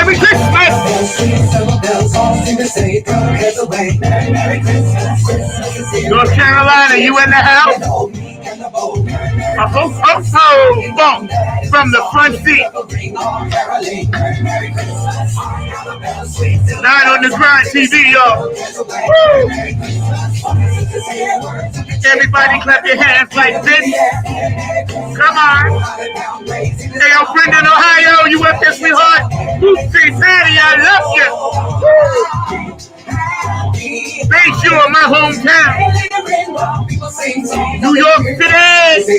Merry Christmas. North Carolina, you in the house? A ho, ho, ho, bump from the front seat. 9 on the Grind TV, y'all. Woo! Everybody clap your hands like this. Come on. Hey, yo, Brendan, Ohio, you up there, sweetheart? Say, Patty, I love you. Bayshore, my hometown. New York City.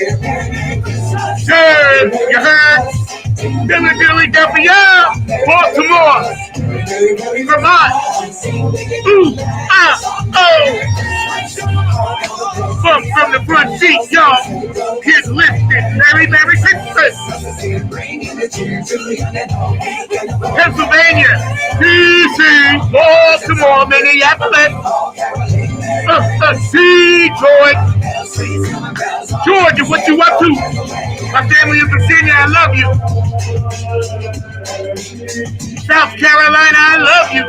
Sure, you heard? Philadelphia, Baltimore, Vermont. Ooh, oh. From the front seat, y'all. Get lifted. Merry Christmas. Pennsylvania, DC, Baltimore, Minneapolis, Detroit, Georgia, what you up to? My family in Virginia, I love you. South Carolina, I love you.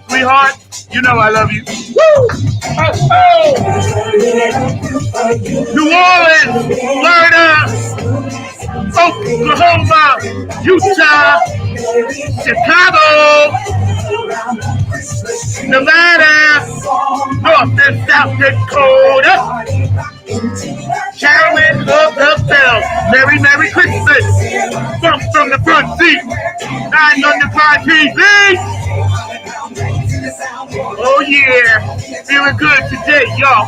Sweetheart, you know I love you. Woo! New Orleans, Florida, Oklahoma, Utah, Chicago, Nevada, North and South Dakota, Carolyn of the Bells. Merry Christmas. From the front seat. 9 on the Grind TV. Oh yeah, feeling good today, y'all.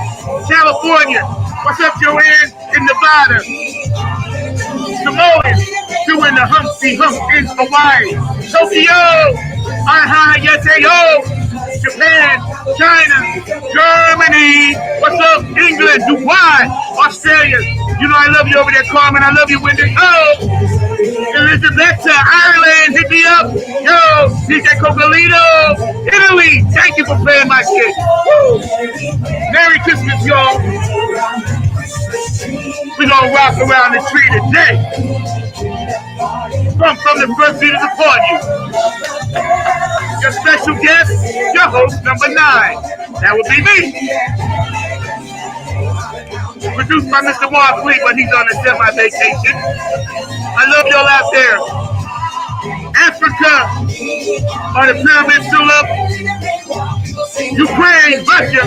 California, what's up, Joanne? In Nevada, Samoan, doing the Humpty Hump in Hawaii. Tokyo, Yo. Japan, China, Germany, what's up, England, Dubai, Australia. You know I love you over there, Carmen. I love you, Wendy. Oh, Elizabeth, Ireland, hit me up. Yo, DJ Cocolino, Italy. Thank you for playing my shit. Woo. Merry Christmas, y'all. We're gonna rock around the tree today. From the front seat of the party. Your special guest, your host number 9. That would be me. Produced by Mr. Mark Lee, but he's on a semi-vacation. I love y'all out there. Africa, are the pyramids still up? Ukraine, Russia,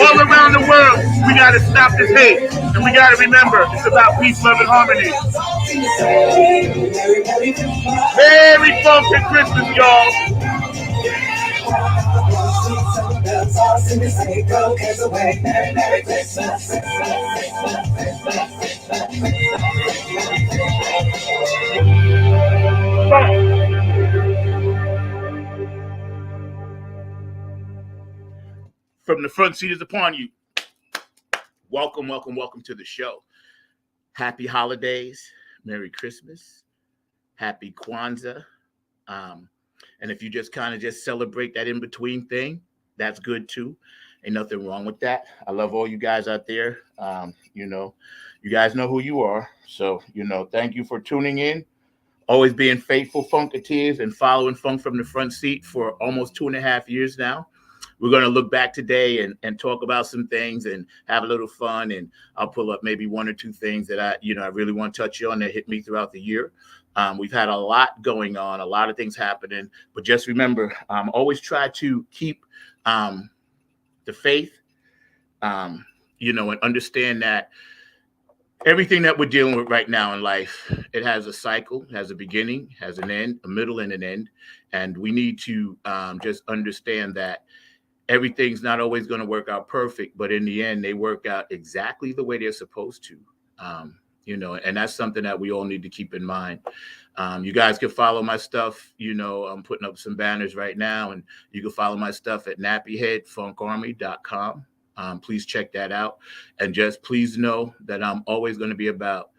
all around the world. We got to stop this hate. And we got to remember, it's about peace, love, and harmony. Merry funky Christmas, y'all. Merry Christmas. From the front seat is upon you. Welcome to the show. Happy holidays. Merry Christmas. Happy Kwanzaa. And if you just kind of just celebrate that in-between thing, that's good too. Ain't nothing wrong with that. I love all you guys out there. You guys know who you are. So, thank you for tuning in. Always being faithful Funketeers and following Funk from the front seat for almost 2.5 years now. We're going to look back today and talk about some things and have a little fun. And I'll pull up maybe 1 or 2 things that I really want to touch on that hit me throughout the year. We've had a lot going on, a lot of things happening, but just remember, always try to keep the faith, and understand that everything that we're dealing with right now in life, it has a cycle, has a beginning, has an end, a middle, and an end. And we need to just understand that everything's not always going to work out perfect, but in the end, they work out exactly the way they're supposed to. And that's something that we all need to keep in mind. You guys can follow my stuff. I'm putting up some banners right now, and you can follow my stuff at nappyheadfunkarmy.com. Please check that out. And just please know that I'm always going to be about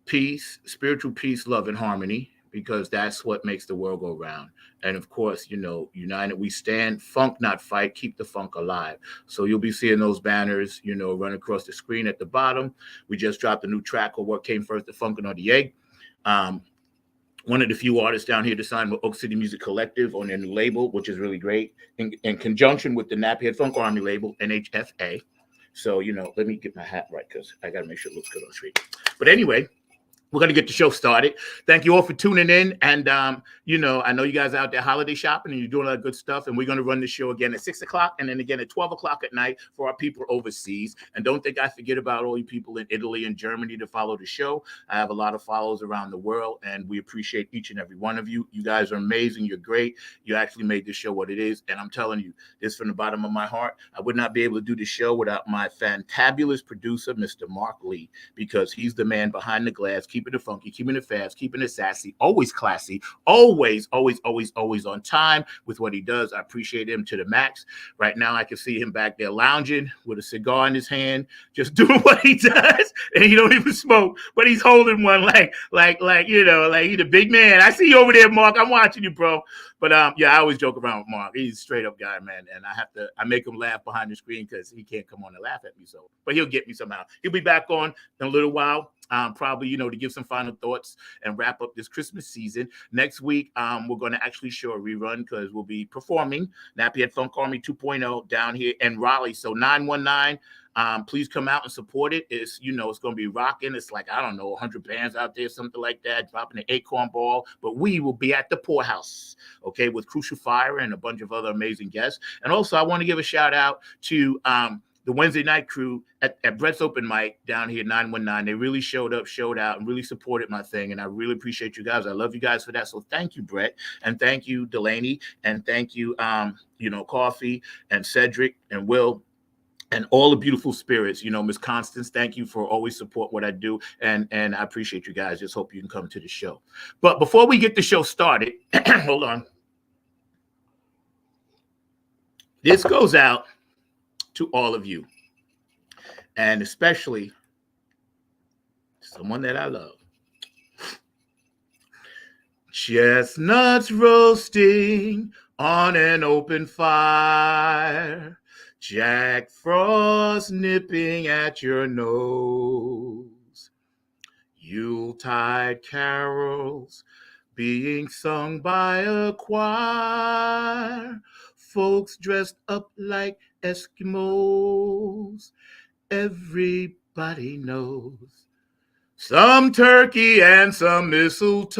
peace, spiritual peace, love, and harmony, because that's what makes the world go round. And of course, united we stand, funk not fight, keep the funk alive. So you'll be seeing those banners, run across the screen at the bottom. We just dropped a new track called What Came First, the Funkin' or the Egg. one of the few artists down here to sign with Oak City Music Collective on their new label, which is really great, in conjunction with the Nappyhead Funk Army label, NHFA. So, let me get my hat right because I got to make sure it looks good on the street. But anyway, we're going to get the show started. Thank you all for tuning in. And, I know you guys are out there holiday shopping and you're doing a lot of good stuff. And we're going to run the show again at 6 o'clock and then again at 12 o'clock at night for our people overseas. And don't think I forget about all you people in Italy and Germany to follow the show. I have a lot of followers around the world, and we appreciate each and every one of you. You guys are amazing. You're great. You actually made this show what it is. And I'm telling you this from the bottom of my heart. I would not be able to do the show without my fantabulous producer, Mr. Mark Lee, because he's the man behind the glass, keeping it funky, keeping it fast, keeping it sassy, always classy, always on time with what he does. I appreciate him to the max. Right now, I can see him back there lounging with a cigar in his hand, just doing what he does, and he don't even smoke, but he's holding one like he's a big man. I see you over there, Mark. I'm watching you, bro. But I always joke around with Mark. He's a straight up guy, man, and I make him laugh behind the screen because he can't come on and laugh at me. But he'll get me somehow. He'll be back on in a little while. Probably, to give some final thoughts and wrap up this Christmas season. Next week, we're going to actually show a rerun because we'll be performing Nappyhead Funk Army 2.0 down here in Raleigh. So 919, please come out and support it. It's going to be rocking. It's like, 100 bands out there, something like that, dropping the Acorn Ball. But we will be at the Poorhouse, okay, with Crucial Fire and a bunch of other amazing guests. And also, I want to give a shout out to the Wednesday night crew at Brett's Open Mic down here, 919. They really showed out, and really supported my thing. And I really appreciate you guys. I love you guys for that. So thank you, Brett. And thank you, Delaney. And thank you, Coffee and Cedric and Will. And all the beautiful spirits, Miss Constance, thank you for always support what I do. And I appreciate you guys. Just hope you can come to the show. But before we get the show started, hold on. This goes out to all of you, and especially someone that I love. Chestnuts roasting on an open fire, Jack Frost nipping at your nose, Yuletide carols being sung by a choir, folks dressed up like Eskimos. Everybody knows some turkey and some mistletoe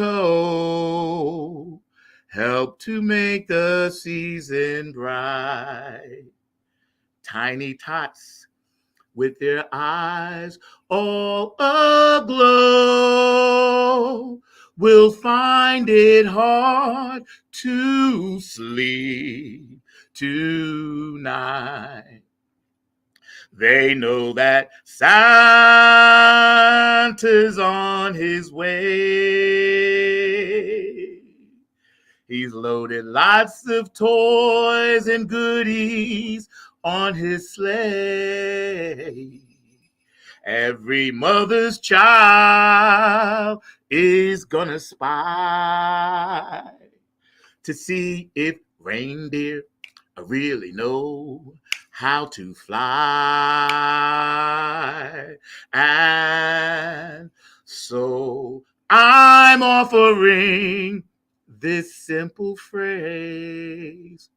help to make the season bright. Tiny tots with their eyes all aglow will find it hard to sleep tonight. They know that Santa's on his way. He's loaded lots of toys and goodies on his sleigh. Every mother's child is gonna spy to see if reindeer really know how to fly. And so I'm offering this simple phrase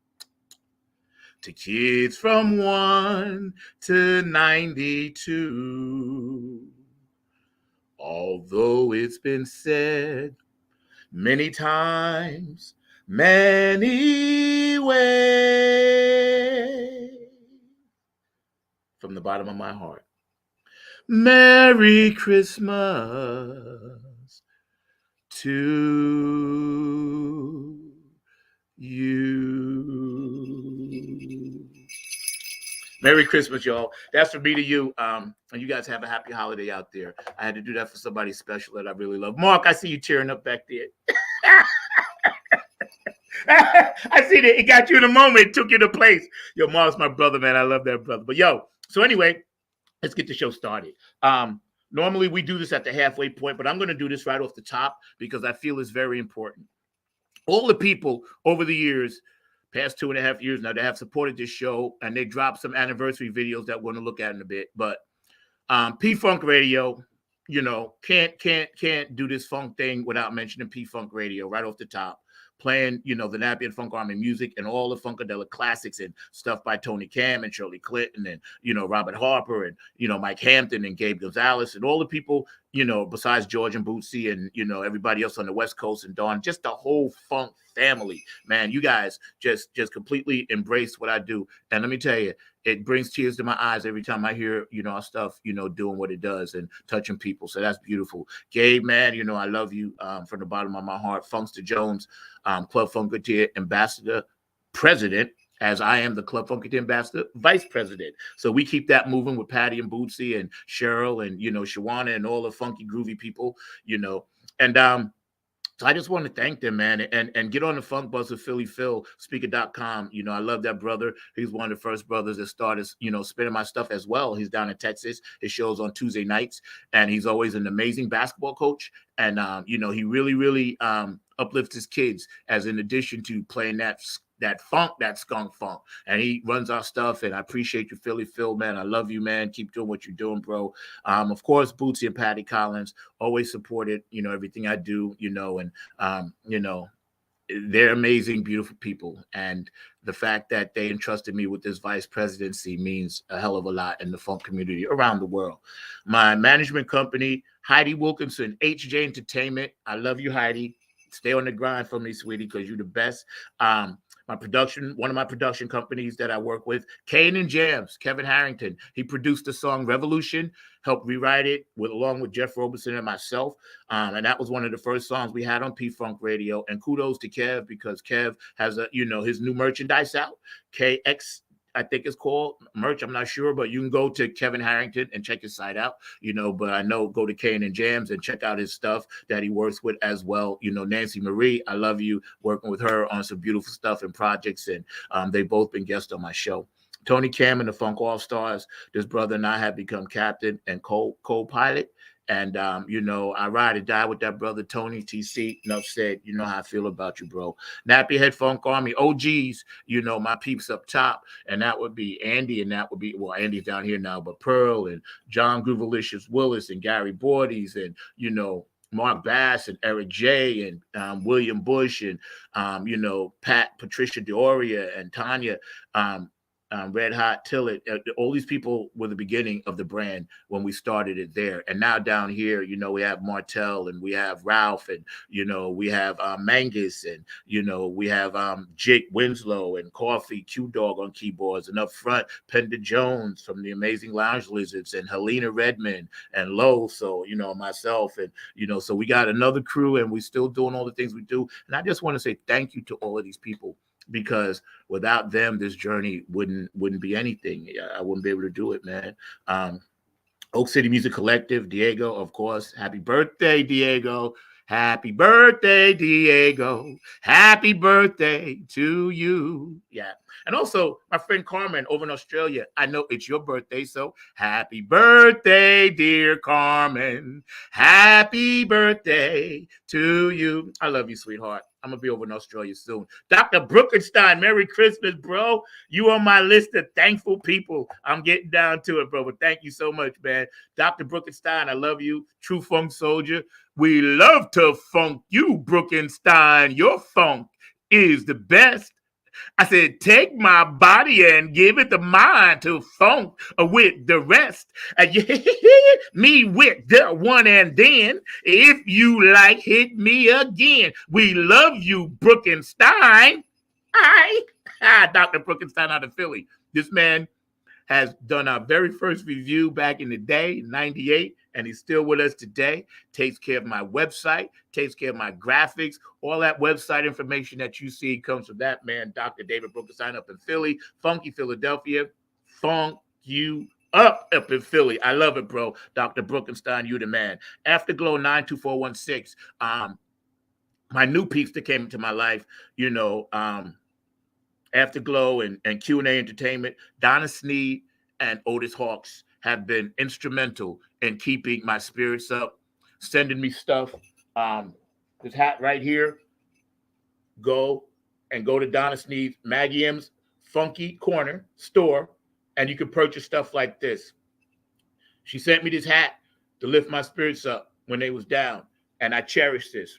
to kids from 1 to 92. Although it's been said many times, many ways, from the bottom of my heart, Merry Christmas to you. Merry Christmas, y'all. That's from me to you. And you guys have a happy holiday out there. I had to do that for somebody special that I really love. Mark, I see you tearing up back there. I see that it got you in a moment, took you to place. Yo, Mark's my brother, man. I love that brother. But so anyway, let's get the show started. Normally we do this at the halfway point, but I'm going to do this right off the top because I feel it's very important. All the people over the years, past 2.5 years now, that have supported this show, and they dropped some anniversary videos that we're going to look at in a bit. But P-Funk Radio, can't do this funk thing without mentioning P-Funk Radio right off the top. Playing, the Nappy and Funk Army music and all the Funkadelic classics and stuff by Tony Cam and Shirley Clinton and, Robert Harper and, Mike Hampton and Gabe Gonzalez and all the people, besides George and Bootsy and, everybody else on the West Coast and Dawn, just the whole funk family, man. You guys just completely embrace what I do. And let me tell you, it brings tears to my eyes every time I hear, our stuff, doing what it does and touching people. So that's beautiful. Gabe, man, I love you from the bottom of my heart. Funkster Jones, Club Funketeer Ambassador, President, as I am the Club Funketeer Ambassador, Vice President. So we keep that moving with Patty and Bootsy and Cheryl and, Shawana and all the funky, groovy people, and so I just want to thank them, man, and get on the Funk Buzz with Philly Phil, speaker.com. I love that brother. He's one of the first brothers that started, spinning my stuff as well. He's down in Texas. His show's on Tuesday nights, and he's always an amazing basketball coach. And, he really, really uplifts his kids as in addition to playing that funk, that skunk funk. And he runs our stuff, and I appreciate you, Philly Phil, man. I love you, man. Keep doing what you're doing, bro. Of course, Bootsy and Patty Collins always supported, everything I do, and, they're amazing, beautiful people. And the fact that they entrusted me with this vice presidency means a hell of a lot in the funk community around the world. My management company, Heidi Wilkinson, HJ Entertainment. I love you, Heidi. Stay on the grind for me, sweetie, because you're the best. One of my production companies that I work with, Kane and Jams, Kevin Harrington. He produced the song Revolution, helped rewrite it along with Jeff Robertson and myself. And that was one of the first songs we had on P-Funk Radio. And kudos to Kev, because Kev has his new merchandise out, KX, I think it's called merch. I'm not sure, but you can go to Kevin Harrington and check his site out, but I know go to Kane and Jams and check out his stuff that he works with as well. Nancy Marie, I love you, working with her on some beautiful stuff and projects. And they've both been guests on my show. Tony Cam and the Funk All-Stars, this brother and I have become captain and co-pilot. And, I ride or die with that brother, Tony TC. Enough said, you know how I feel about you, bro. Nappy Head Funk Army, OGs, my peeps up top. And that would be Andy, and that would be, well, Andy's down here now, but Pearl and John Groovalicious Willis and Gary Bordes and, Mark Bass and Eric J and William Bush and, Patricia Dioria and Tanya, Red Hot Tillett. All these people were the beginning of the brand when we started it there. And now down here, we have Martell and we have Ralph and, we have Mangus and, we have Jake Winslow and Coffee, Q-Dog on keyboards. And up front, Penda Jones from the Amazing Lounge Lizards and Helena Redmond and Lowe. So, myself and, so we got another crew and we still doing all the things we do. And I just want to say thank you to all of these people, because without them, this journey wouldn't be anything. I wouldn't be able to do it, man. Oak City Music Collective, Diego, of course. Happy birthday, Diego. Happy birthday, Diego. Happy birthday to you. Yeah. And also, my friend Carmen over in Australia, I know it's your birthday, so happy birthday, dear Carmen. Happy birthday to you. I love you, sweetheart. I'm going to be over in Australia soon. Dr. Brookenstein, Merry Christmas, bro. You on my list of thankful people. I'm getting down to it, bro. But thank you so much, man. Dr. Brookenstein, I love you. True funk soldier. We love to funk you, Brookenstein. Your funk is the best. I said, take my body and give it the mind to funk with the rest. Me with the one and then. If you like, hit me again. We love you, Brookenstein. Dr. Brookenstein out of Philly. This man has done our very first review back in the day, 98, and he's still with us today. Takes care of my website, takes care of my graphics. All that website information that you see comes from that man, Dr. David Brookenstein up in Philly, Funky Philadelphia, funk you up in Philly. I love it, bro. Dr. Brookenstein, you the man. Afterglow 92416. My new peeps that came into my life, Afterglow and Q&A Entertainment, Donna Sneed and Otis Hawks have been instrumental in keeping my spirits up, sending me stuff. This hat right here, go to Donna Sneed's, Maggie M's Funky Corner store, and you can purchase stuff like this. She sent me this hat to lift my spirits up when they was down. And I cherish this.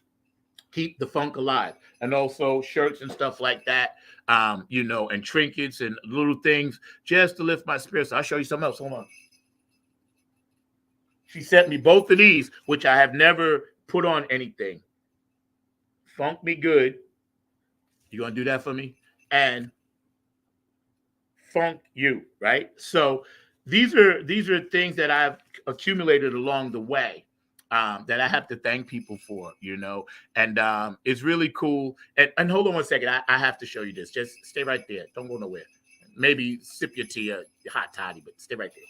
Keep the funk alive. And also shirts and stuff like that, and trinkets and little things just to lift my spirits. I'll show you something else. Hold on. She sent me both of these, which I have never put on anything. Funk Me Good. You gonna do that for me? And Funk You, right? So these are things that I've accumulated along the way, that I have to thank people for, and it's really cool. And hold on one second, I have to show you this. Just stay right there. Don't go nowhere. Maybe sip your tea or your hot toddy, but stay right there.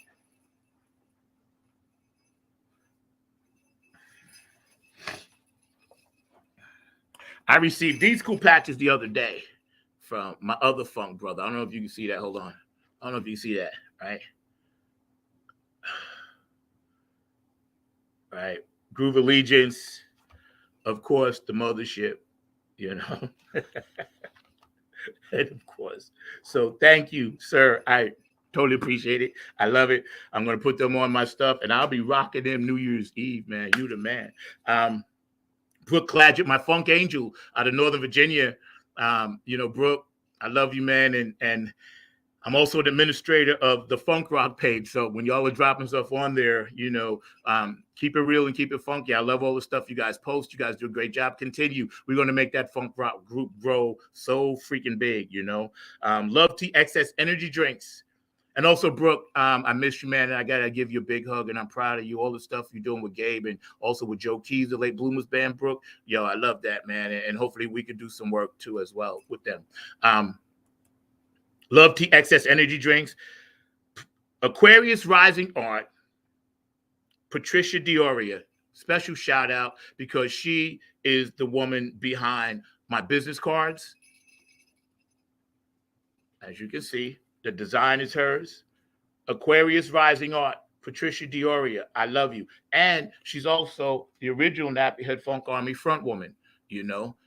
I received these cool patches the other day from my other funk brother. I don't know if you can see that. Hold on. I don't know if you can see that, right? Right. Groove Allegiance, of course, the mothership, and of course. So thank you, sir. I totally appreciate it. I love it. I'm going to put them on my stuff, and I'll be rocking them New Year's Eve, man. You the man. Brooke Cladgett, my funk angel out of Northern Virginia. Brooke, I love you, man. And I'm also the administrator of the Funk Rock page. So when y'all are dropping stuff on there, keep it real and keep it funky. I love all the stuff you guys post. You guys do a great job. Continue. We're going to make that Funk Rock group grow so freaking big, Love Tea XS Energy Drinks. And also, Brooke, I miss you, man. And I got to give you a big hug, and I'm proud of you. All the stuff you're doing with Gabe and also with Joe Keys, the Late Bloomers Band, Brooke. Yo, I love that, man. And hopefully we can do some work, too, as well with them. Love Tea XS Energy Drinks. Aquarius Rising Art. Patricia Dioria. Special shout out because she is the woman behind my business cards. As you can see, the design is hers. Aquarius Rising Art, Patricia Dioria. I love you. And she's also the original Nappy Head Funk Army front woman,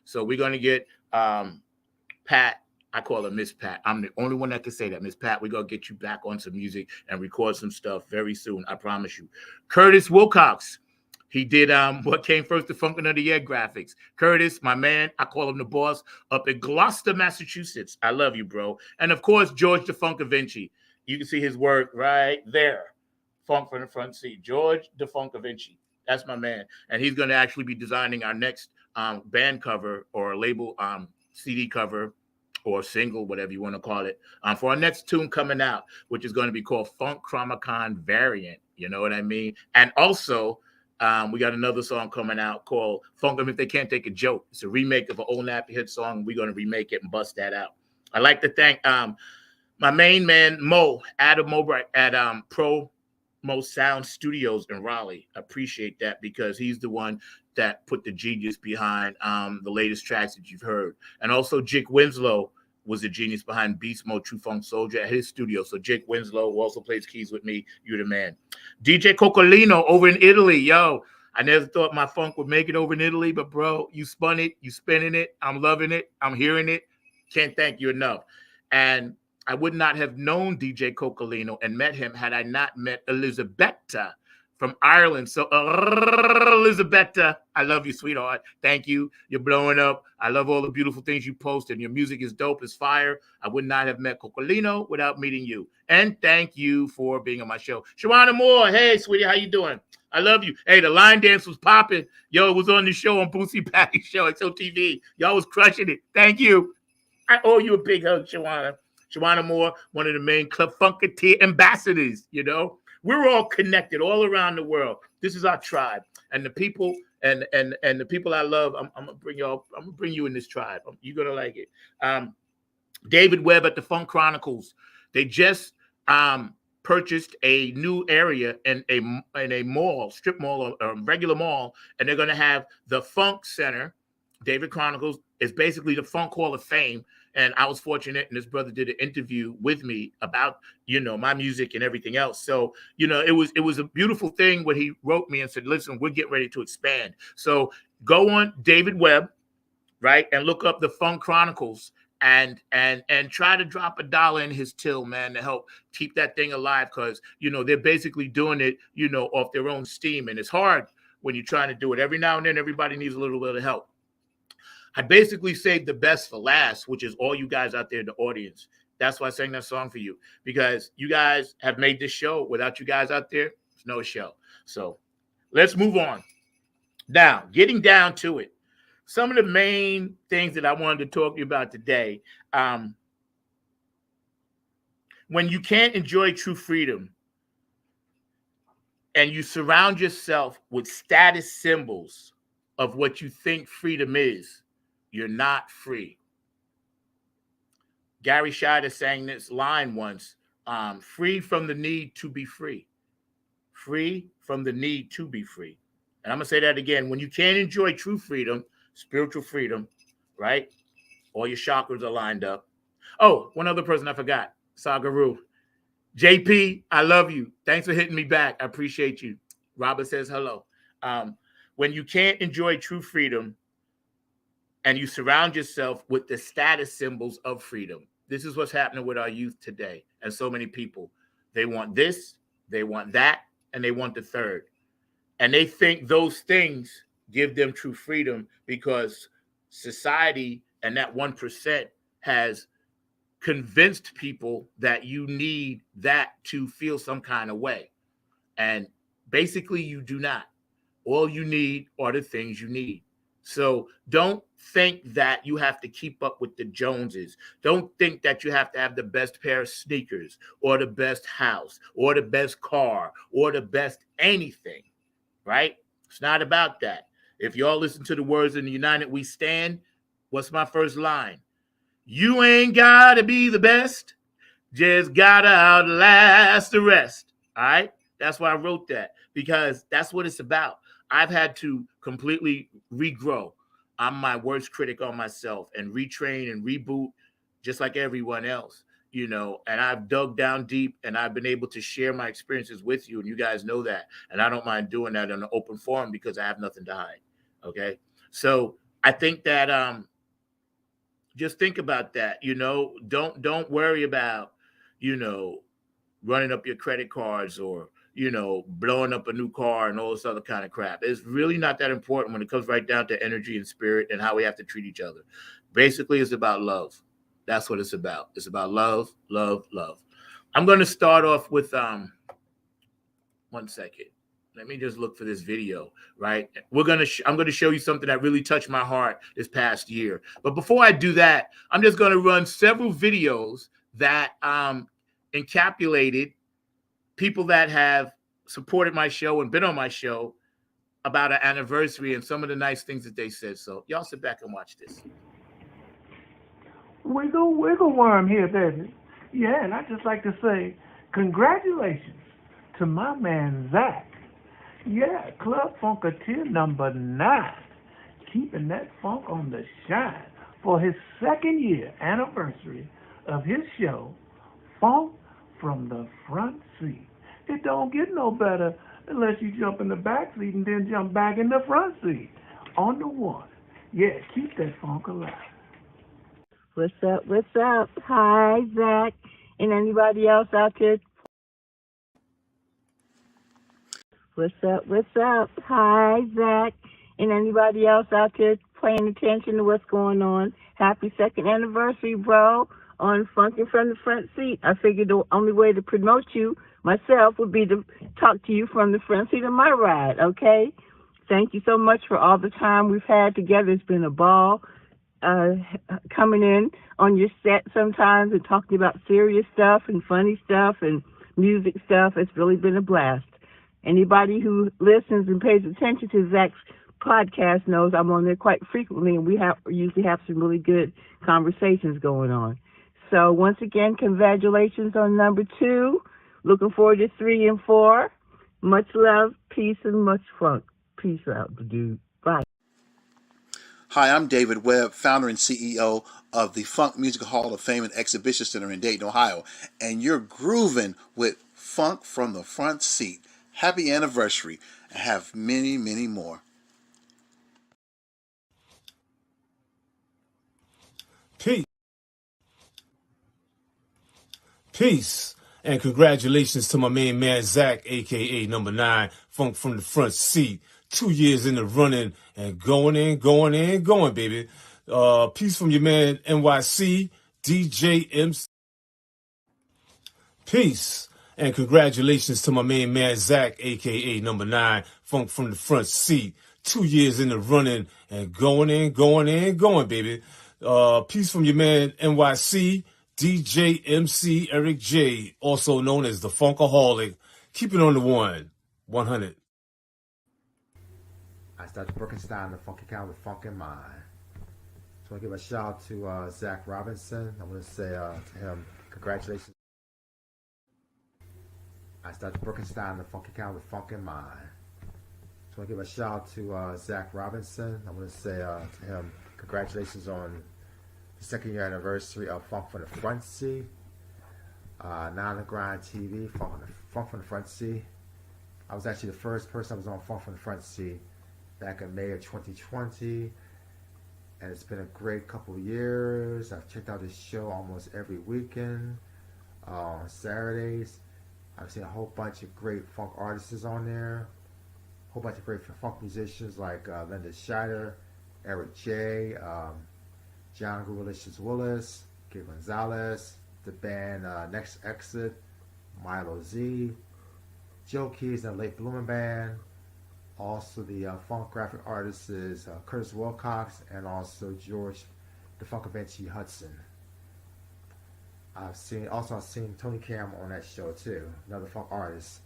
So we're going to get Pat. I call her Miss Pat. I'm the only one that can say that. Miss Pat, we're going to get you back on some music and record some stuff very soon. I promise you. Curtis Wilcox. He did What Came First, the Funkin' of the Year graphics. Curtis, my man, I call him the boss, up in Gloucester, Massachusetts. I love you, bro. And, of course, George DeFunca Vinci. You can see his work right there. Funk from the front seat. George DeFunca Vinci. That's my man. And he's going to actually be designing our next band cover or label CD cover or single, whatever you want to call it, for our next tune coming out, which is going to be called Funk Chromacon Variant. You know what I mean? And also, we got another song coming out called Funk Them If They Can't Take a Joke. It's a remake of an old Nappy Head song. We're going to remake it and bust that out. I'd like to thank my main man, Mo, Adam Mowbright at Pro Mo Sound Studios in Raleigh. I appreciate that because he's the one that put the genius behind the latest tracks that you've heard. And also Jake Winslow was the genius behind Beast Mode True Funk Soldier at his studio. So Jake Winslow, who also plays keys with me, you're the man. DJ Coccolino over in Italy. Yo, I never thought my funk would make it over in Italy, but bro, you spun it, you spinning it. I'm loving it. I'm hearing it. Can't thank you enough. And I would not have known DJ Coccolino and met him had I not met Elisabetta from Ireland. So, Elisabetta, I love you, sweetheart. Thank you. You're blowing up. I love all the beautiful things you post, and your music is dope as fire. I would not have met Coccolino without meeting you. And thank you for being on my show. Shawana Moore, hey, sweetie, how you doing? I love you. Hey, the line dance was popping. Yo, it was on the show on Boosie Patty's show, XOTV. Y'all was crushing it. Thank you. I owe you a big hug, Shawana. Shawana Moore, one of the main Club Funketeer ambassadors, We're all connected all around the world. This is our tribe. And the people and the people I love, I'm gonna bring you in this tribe. You're gonna like it. David Webb at the Funk Chronicles. They just purchased a new area in a mall, strip mall, or regular mall, and they're gonna have the Funk Center. David Chronicles is basically the Funk Hall of Fame. And I was fortunate, and this brother did an interview with me about, my music and everything else. So, it was a beautiful thing when he wrote me and said, listen, we're getting ready to expand. So go on David Webb, right, and look up the Funk Chronicles. and try to drop $1 in his till, man, to help keep that thing alive, because they're basically doing it off their own steam, and it's hard when you're trying to do it. Every now and then everybody needs a little bit of help. I basically saved the best for last, which is all you guys out there in the audience. That's why I sang that song for you, because you guys have made this show. Without you guys out there, it's no show. So let's move on. Now, getting down to it, some of the main things that I wanted to talk to you about today. When you can't enjoy true freedom and you surround yourself with status symbols of what you think freedom is, you're not free. Gary Scheider sang this line once, free from the need to be free. Free from the need to be free. And I'm going to say that again. When you can't enjoy true freedom, spiritual freedom, right? All your chakras are lined up. Oh, one other person I forgot, Sagaru. JP, I love you. Thanks for hitting me back. I appreciate you. Robert says hello. When you can't enjoy true freedom and you surround yourself with the status symbols of freedom, this is what's happening with our youth today. And so many people, they want this, they want that, and they want the third. And they think those things give them true freedom because society and that 1% has convinced people that you need that to feel some kind of way. And basically you do not. All you need are the things you need. So don't think that you have to keep up with the Joneses. Don't think that you have to have the best pair of sneakers or the best house or the best car or the best anything, right? It's not about that. If y'all listen to the words in the United We Stand, what's my first line? You ain't got to be the best, just got to outlast the rest. All right? That's why I wrote that, because that's what it's about. I've had to completely regrow. I'm my worst critic on myself and retrain and reboot just like everyone else, and I've dug down deep and I've been able to share my experiences with you. And you guys know that. And I don't mind doing that in an open forum because I have nothing to hide. Okay. So I think that, just think about that, don't worry about, running up your credit cards or, blowing up a new car and all this other kind of crap. It's really not that important when it comes right down to energy and spirit and how we have to treat each other. Basically, it's about love. That's what it's about. It's about love, love, love. I'm going to start off with, 1 second. Let me just look for this video, right? I'm going to show you something that really touched my heart this past year. But before I do that, I'm just going to run several videos that encapsulated people that have supported my show and been on my show about an anniversary and some of the nice things that they said. So y'all sit back and watch this. Wiggle worm here, baby. Yeah, and I'd just like to say congratulations to my man Zach. Yeah, Club Funketeer number 9, keeping that funk on the shine for his 2nd year anniversary of his show, Funk from the Front Seat. It don't get no better unless you jump in the back seat and then jump back in the front seat. On the one. Yeah, keep that funk alive. What's up? What's up? Hi, Zach, and anybody else out there. What's up? What's up? Hi, Zach, and anybody else out there paying attention to what's going on. Happy 2nd anniversary, bro, on Funkin' from the Front Seat. I figured the only way to promote you myself would be to talk to you from the front seat of my ride, okay? Thank you so much for all the time we've had together. It's been a ball. Coming in on your set sometimes and talking about serious stuff and funny stuff and music stuff. It's really been a blast. Anybody who listens and pays attention to Zach's podcast knows I'm on there quite frequently, and we usually have some really good conversations going on. So once again, congratulations on number 2. Looking forward to 3 and 4. Much love, peace, and much funk. Peace out, dude. Bye. Hi, I'm David Webb, founder and CEO of the Funk Music Hall of Fame and Exhibition Center in Dayton, Ohio. And you're grooving with Funk from the Front Seat. Happy anniversary, and have many, many more. Peace. Peace. And congratulations to my main man, Zach, a.k.a. number 9, Funk from the Front Seat. 2 years in the running and going, baby. Peace from your man, NYC, DJ MC. Peace. And congratulations to my main man, Zach, a.k.a. number 9, Funk from the Front Seat. 2 years in the running and going, baby. Peace from your man, NYC, DJ MC Eric J, also known as the Funkaholic. Keep it on the 100. I started Birkenstein, the funky kind with funk in mind. So I want to give a shout out to Zach Robinson. I want to say to him, congratulations. I started Birkenstein, the funky kind with funk in mind. So I want to give a shout out to Zach Robinson. I want to say to him, congratulations on the 2nd year anniversary of Funk from the Front Seat. Now on the Grind TV, Funk from the Front Seat. I was actually the first person that was on Funk from the Front Seat back in May of 2020. And it's been a great couple of years. I've checked out this show almost every weekend. On Saturdays, I've seen a whole bunch of great funk artists on there. A whole bunch of great funk musicians like Linda Scheider, Eric J, John Guralicious Willis, Kid Gonzalez, the band Next Exit, Milo Z, Joe Keys and the Late Bloomin' Band. Also the funk graphic artist is Curtis Wilcox and also George the Funkavenchi Hudson. I've seen Tony Cam on that show too, another funk artist.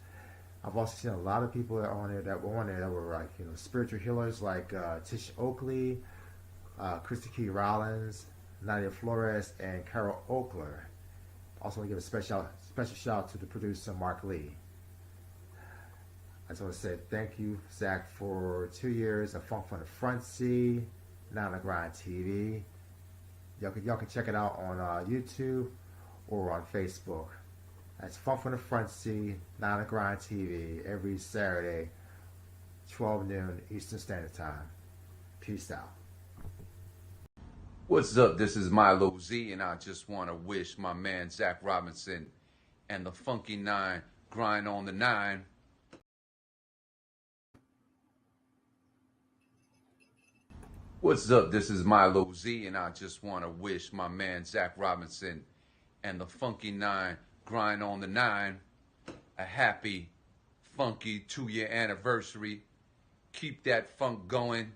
I've also seen a lot of people on there that were like, spiritual healers like Tish Oakley, Christy Key Rollins, Nadia Flores, and Carol Oakler. Also want to give a special shout out to the producer Mark Lee. I just want to say thank you, Zach, for 2 years of Funk from the Front Seat, Now on the Grind TV. Y'all can check it out on YouTube or on Facebook. That's Funk from the Front Seat, Now on the Grind TV, every Saturday, 12 noon Eastern Standard Time. Peace out. What's up? This is Milo Z, and I just want to wish my man Zach Robinson and the Funky 9 Grind on the 9. What's up? This is Milo Z, and I just want to wish my man Zach Robinson and the Funky 9 Grind on the 9 a happy, funky 2-year anniversary. Keep that funk going.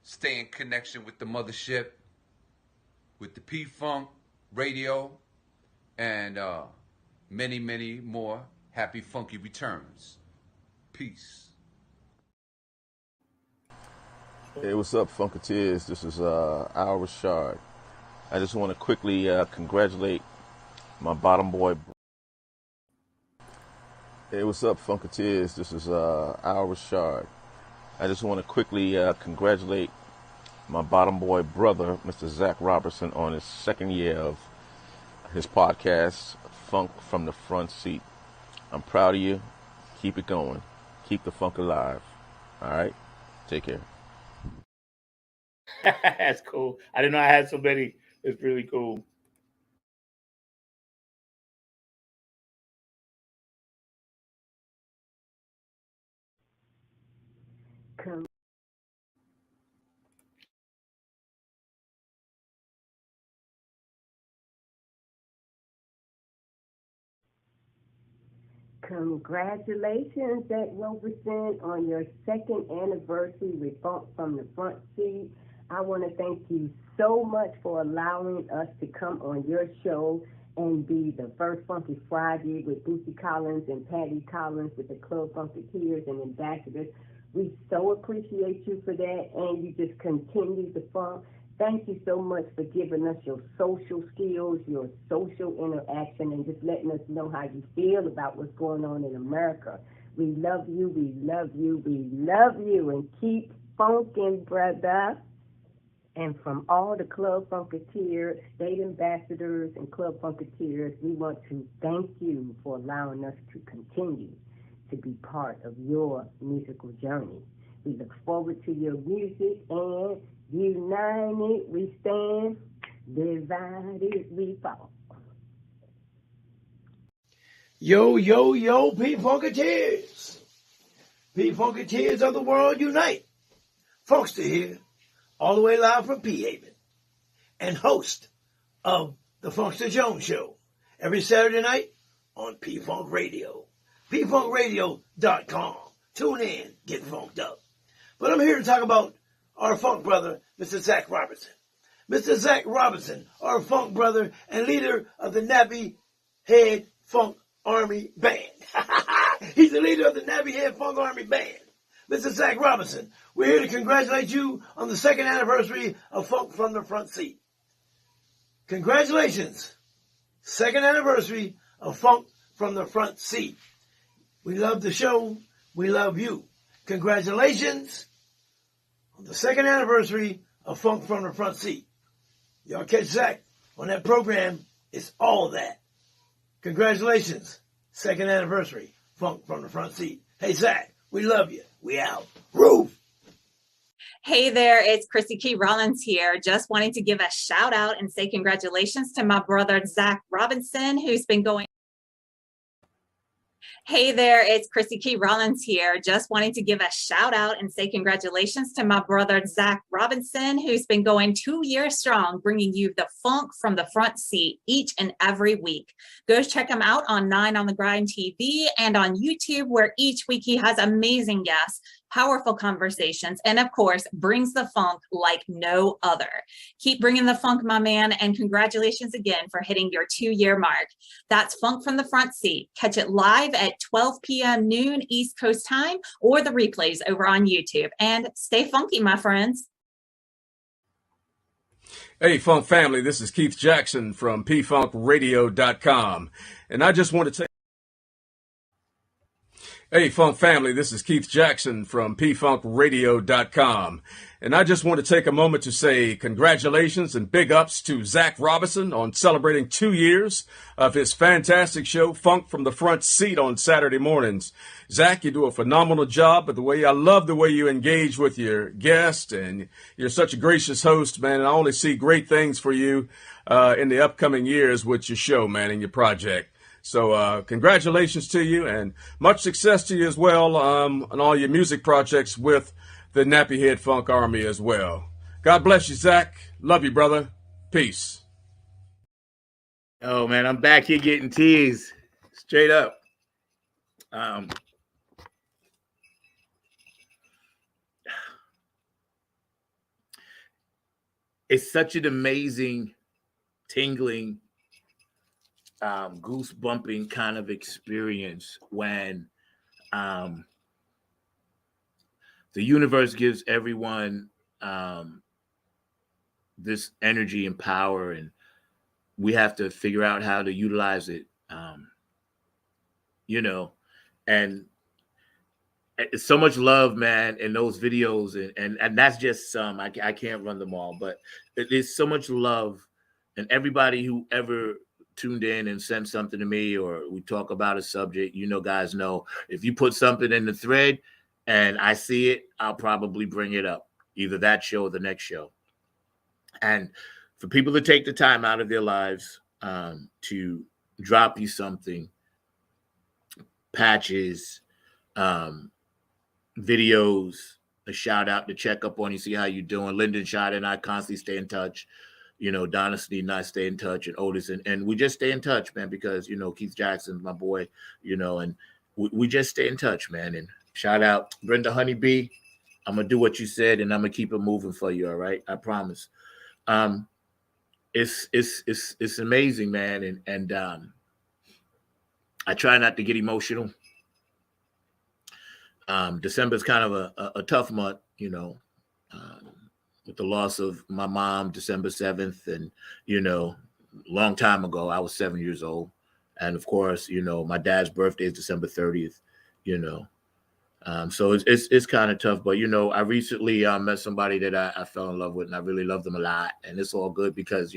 Stay in connection with the mothership, with the P-Funk Radio, and many, many more happy funky returns. Peace. Hey, what's up, Funketeers? This is Al Rashard. I just want to quickly congratulate my bottom boy. Hey, what's up, Funketeers? This is Al Rashard. I just want to quickly congratulate my bottom boy brother, Mr. Zach Robertson, on his 2nd year of his podcast, Funk from the Front Seat. I'm proud of you. Keep it going. Keep the funk alive. All right? Take care. That's cool. I didn't know I had so many. It's really cool. Congratulations, Zach Robertson, on your 2nd anniversary with Funk from the Front Seat. I want to thank you so much for allowing us to come on your show and be the first Funky Friday with Bootsy Collins and Patty Collins with the Club Funketeers and Ambassadors. We so appreciate you for that, and you just continue the funk. Thank you so much for giving us your social skills, your social interaction, and just letting us know how you feel about what's going on in America. We love you, we love you, we love you, and keep funkin', brother. And from all the Club Funketeers, state ambassadors, and Club Funketeers, we want to thank you for allowing us to continue to be part of your musical journey. We look forward to your music, and united we stand, divided we fall. Yo, yo, yo, P-Funketeers. P-Funketeers of the world unite. Funkster here, all the way live from P-Haven, and host of the Funkster Jones Show every Saturday night on P-Funk Radio. PFunkRadio.com. Tune in, get funked up. But I'm here to talk about our funk brother, Mr. Zach Robinson. Mr. Zach Robinson, our funk brother and leader of the Nappy Head Funk Army Band. He's the leader of the Nappy Head Funk Army Band. Mr. Zach Robinson, we're here to congratulate you on the 2nd anniversary of Funk from the Front Seat. Congratulations. 2nd anniversary of Funk from the Front Seat. We love the show. We love you. Congratulations on the 2nd anniversary of Funk from the Front Seat. Y'all catch Zach on that program. It's all that. Congratulations. 2nd anniversary. Funk from the Front Seat. Hey, Zach, we love you. We out. Roof. Hey there, it's Chrissy Key Rollins here. Just wanting to give a shout out and say congratulations to my brother, Zach Robinson, who's been going. Hey there, it's Chrissy Key Rollins here. Just wanting to give a shout out and say congratulations to my brother, Zach Robinson, who's been going 2 years strong, bringing you the funk from the front seat each and every week. Go check him out on 9 on the Grind TV and on YouTube, where each week he has amazing guests, powerful conversations, and of course, brings the funk like no other. Keep bringing the funk, my man, and congratulations again for hitting your 2-year mark. That's Funk from the Front Seat. Catch it live at 12 p.m. noon East Coast time, or the replays over on YouTube. And stay funky, my friends. Hey, Funk family, this is Keith Jackson from pfunkradio.com. And I just want to take Hey, Funk family, this is Keith Jackson from pfunkradio.com. And I just want to take a moment to say congratulations and big ups to Zach Robinson on celebrating 2 years of his fantastic show, Funk from the Front Seat, on Saturday mornings. Zach, you do a phenomenal job, but I love the way you engage with your guests, and you're such a gracious host, man, and I only see great things for you in the upcoming years with your show, man, and your project. So congratulations to you, and much success to you as well on all your music projects with the Nappy Head Funk Army as well. God bless you, Zach. Love you, brother. Peace. Oh, man, I'm back here getting teased. Straight up. It's such an amazing, tingling, goose bumping kind of experience when the universe gives everyone this energy and power, and we have to figure out how to utilize it, and it's so much love, man, in those videos, and that's just some. I can't run them all, but there's so much love, and everybody who ever tuned in and sent something to me, or we talk about a subject, guys know, if you put something in the thread and I see it, I'll probably bring it up, either that show or the next show. And for people to take the time out of their lives to drop you something, patches, videos, a shout out to check up on you, see how you doing. Lyndon Schott and I constantly stay in touch. Donna Sneed and I stay in touch, and Otis, and we just stay in touch, man, because, Keith Jackson's my boy, and we just stay in touch, man. And shout out Brenda Honeybee. I'm going to do what you said, and I'm going to keep it moving for you, all right? I promise. It's amazing, man, and I try not to get emotional. December is kind of a tough month, with the loss of my mom, December 7th. And, long time ago, I was 7 years old. And of course, my dad's birthday is December 30th, so it's kind of tough. But, I recently met somebody that I fell in love with, and I really love them a lot. And it's all good because,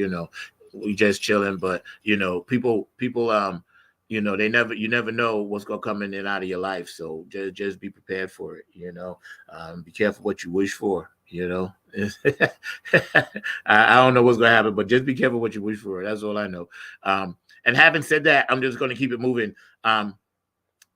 we just chilling. But, people, you never know what's going to come in and out of your life. So just be prepared for it, be careful what you wish for, I don't know what's going to happen, but just be careful what you wish for. That's all I know. And having said that, I'm just going to keep it moving.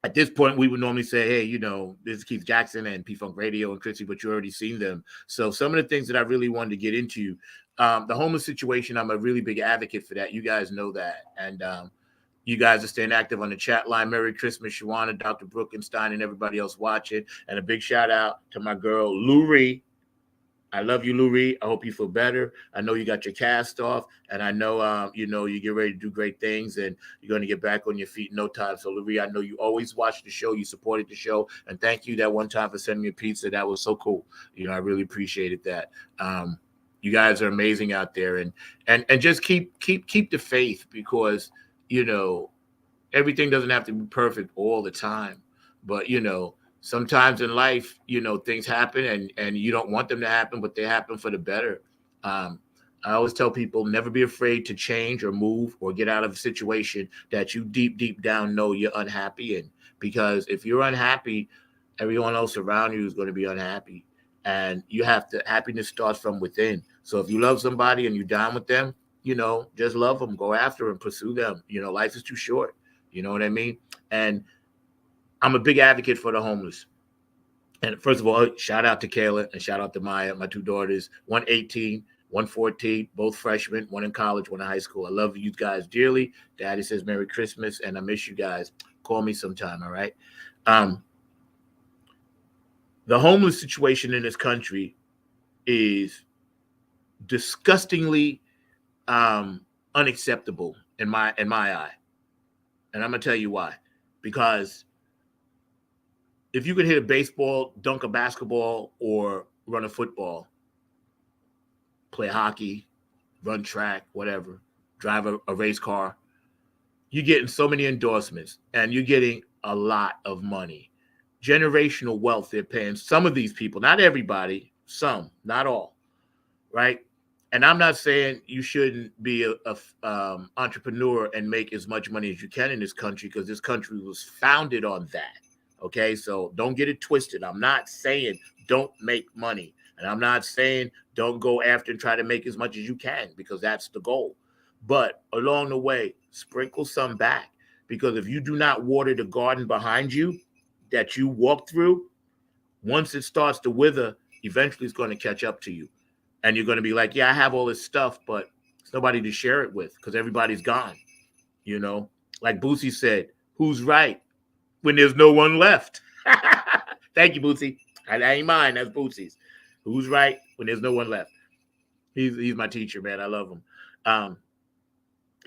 At this point, we would normally say, hey, you know, this is Keith Jackson and P-Funk Radio and Chrissy, but you already seen them. So some of the things that I really wanted to get into, the homeless situation, I'm a really big advocate for that. You guys know that. And you guys are staying active on the chat line. Merry Christmas, Shawana, Dr. Brookenstein, and everybody else watching. And a big shout out to my girl, Lou Ree. I love you, Lou Ree. I hope you feel better. I know you got your cast off, and I know, you know, you get ready to do great things, and you're going to get back on your feet in no time. So, Lou Ree, I know you always watch the show. You supported the show, and thank you that one time for sending me a pizza. That was so cool. You know, I really appreciated that. You guys are amazing out there, and just keep the faith, because, you know, everything doesn't have to be perfect all the time, but, you know, sometimes in life, you know, things happen and you don't want them to happen, but they happen for the better. I always tell people, never be afraid to change or move or get out of a situation that you deep down know you're unhappy in. Because if you're unhappy, everyone else around you is going to be unhappy. And you have to, happiness starts from within. So if you love somebody and you're down with them, you know, just love them, go after them, pursue them. You know, life is too short. You know what I mean? And I'm a big advocate for the homeless. And first of all, shout out to Kayla and shout out to Maya, my two daughters, one 18, one 14, both freshmen, one in college, one in high school. I love you guys dearly. Daddy says Merry Christmas, and I miss you guys. Call me sometime, all right? The homeless situation in this country is disgustingly unacceptable in my eye. And I'm going to tell you why. Because if you could hit a baseball, dunk a basketball, or run a football, play hockey, run track, whatever, drive a race car, you're getting so many endorsements and you're getting a lot of money. Generational wealth they're paying some of these people, not everybody, some, not all, right? And I'm not saying you shouldn't be a entrepreneur and make as much money as you can in this country, because this country was founded on that. Okay, so don't get it twisted. I'm not saying don't make money. And I'm not saying don't go after and try to make as much as you can, because that's the goal. But along the way, sprinkle some back. Because if you do not water the garden behind you that you walk through, once it starts to wither, eventually it's going to catch up to you. And you're going to be like, yeah, I have all this stuff, but there's nobody to share it with because everybody's gone. You know, like Boosie said, who's right when there's no one left? Thank you, Boosie. That ain't mine. That's Boosie's. Who's right when there's no one left? He's my teacher, man. I love him.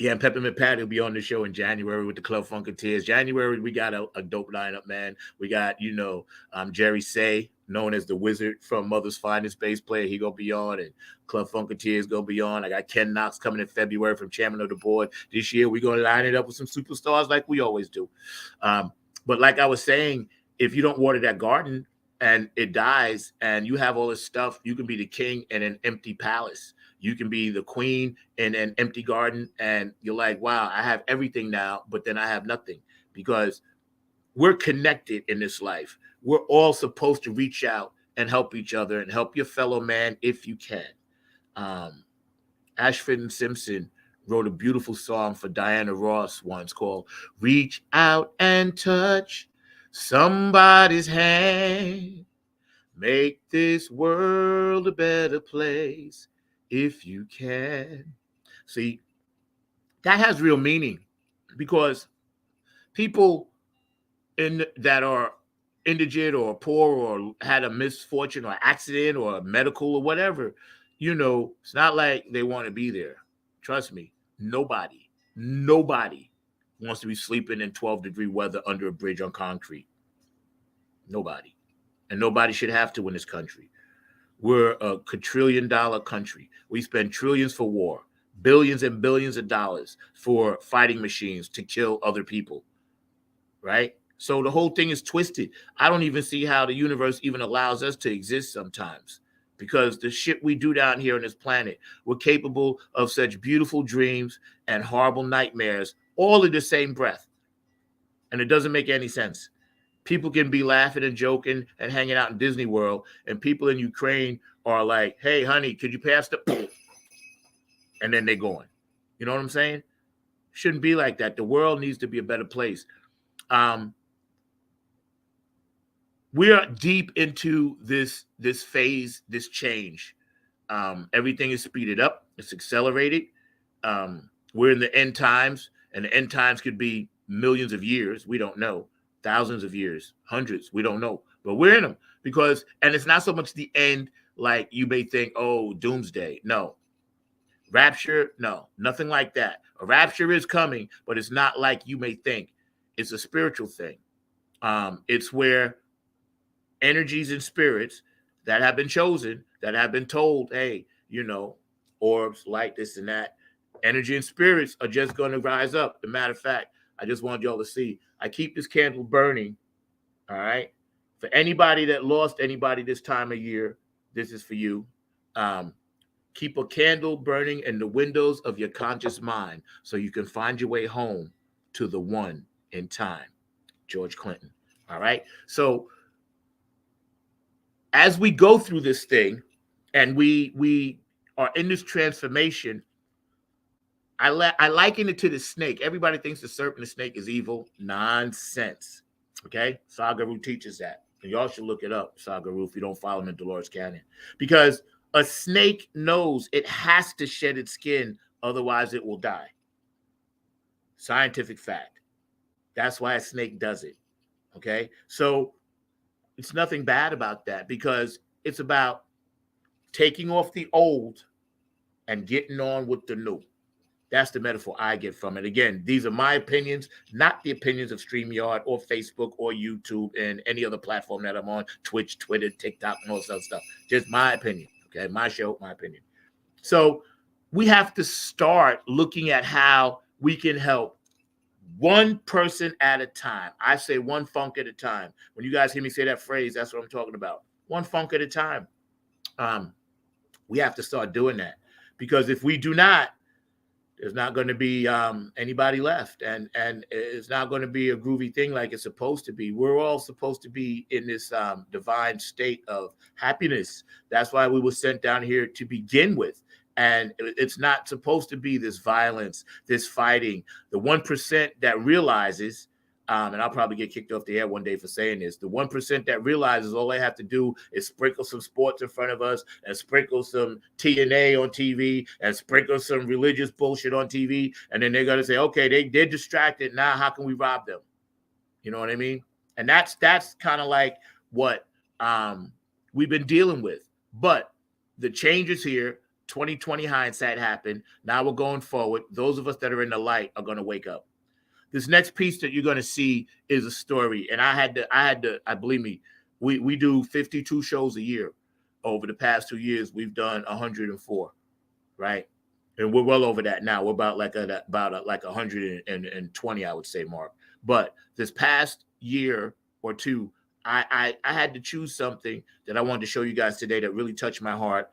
Yeah, and Peppermint Pat will be on the show in January with the Club Funketeers. January, we got a dope lineup, man. We got, you know, Jerry Say, known as the Wizard from Mother's Finest bass player. He gonna be on, and Club Funketeers gonna be on. I got Ken Knox coming in February from chairman of the board. This year, we're gonna line it up with some superstars like we always do. But like I was saying, if you don't water that garden and it dies and you have all this stuff, you can be the king in an empty palace. You can be the queen in an empty garden, and you're like, wow, I have everything now, but then I have nothing, because we're connected in this life. We're all supposed to reach out and help each other and help your fellow man if you can. Ashford and Simpson wrote a beautiful song for Diana Ross once called Reach Out and Touch Somebody's Hand. Make this world a better place if you can. See, that has real meaning, because people that are indigent or poor or had a misfortune or accident or medical or whatever, you know, it's not like they want to be there. Trust me, nobody wants to be sleeping in 12-degree weather under a bridge on concrete. Nobody. And nobody should have to in this country. We're a quadrillion-dollar country. We spend trillions for war, billions and billions of dollars for fighting machines to kill other people, right? So the whole thing is twisted. I don't even see how the universe even allows us to exist sometimes, because the shit we do down here on this planet, we're capable of such beautiful dreams and horrible nightmares all in the same breath. And it doesn't make any sense. People can be laughing and joking and hanging out in Disney World, and people in Ukraine are like, hey, honey, could you pass the... And then they're going. You know what I'm saying? Shouldn't be like that. The world needs to be a better place. We are deep into this phase, this change. Everything is speeded up. It's accelerated. We're in the end times, and the end times could be millions of years. We don't know. Thousands of years, hundreds. We don't know. But we're in them and it's not so much the end like you may think, oh, doomsday. No. Rapture, no, nothing like that. A rapture is coming, but it's not like you may think. It's a spiritual thing. It's where energies and spirits that have been chosen, that have been told, hey, orbs, light, this and that, energy and spirits are just going to rise up. As a matter of fact, I just want y'all to see, I keep this candle burning, all right? For anybody that lost anybody this time of year, this is for you. Keep a candle burning in the windows of your conscious mind so you can find your way home to the one in time, George Clinton, all right? So as we go through this thing and we are in this transformation, I liken it to the snake. Everybody thinks the serpent and the snake is evil. Nonsense. Okay? Sagaru teaches that. And y'all should look it up, Sagaru, if you don't follow him in Dolores Canyon. Because a snake knows it has to shed its skin, otherwise it will die. Scientific fact. That's why a snake does it. Okay? So it's nothing bad about that because it's about taking off the old and getting on with the new. That's the metaphor I get from it. Again, these are my opinions, not the opinions of StreamYard or Facebook or YouTube and any other platform that I'm on, Twitch, Twitter, TikTok, and all this other stuff. Just my opinion, okay? My show, my opinion. So we have to start looking at how we can help one person at a time. I say one funk at a time. When you guys hear me say that phrase, that's what I'm talking about. One funk at a time. We have to start doing that because if we do not, there's not going to be anybody left, and it's not going to be a groovy thing like it's supposed to be. We're all supposed to be in this divine state of happiness. That's why we were sent down here to begin with. And it's not supposed to be this violence, this fighting. The 1% that realizes, and I'll probably get kicked off the air one day for saying this, the 1% that realizes all they have to do is sprinkle some sports in front of us and sprinkle some TNA on TV and sprinkle some religious bullshit on TV. And then they're going to say, okay, they're distracted. Now, how can we rob them? You know what I mean? And that's kind of like what we've been dealing with. But the change is here. 2020 hindsight happened. Now we're going forward. Those of us that are in the light are going to wake up. This next piece that you're going to see is a story. And I had to, believe me, we do 52 shows a year. Over the past 2 years, we've done 104, right? And we're well over that now. We're about like 120, I would say, Mark. But this past year or two, I had to choose something that I wanted to show you guys today that really touched my heart.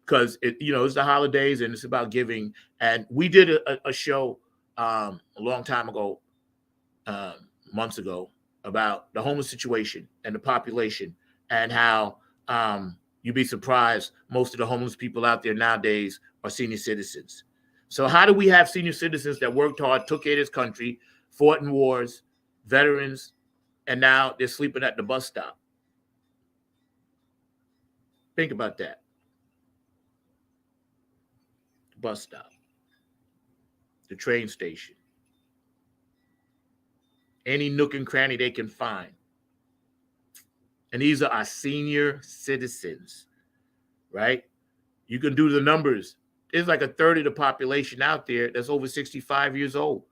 Because it's the holidays and it's about giving. And we did a show a long time ago, months ago, about the homeless situation and the population and how you'd be surprised most of the homeless people out there nowadays are senior citizens. So how do we have senior citizens that worked hard, took care of this country, fought in wars, veterans, and now they're sleeping at the bus stop? Think about that. Bus stop, the train station, any nook and cranny they can find. And these are our senior citizens, right? You can do the numbers. There's like a third of the population out there that's over 65 years old.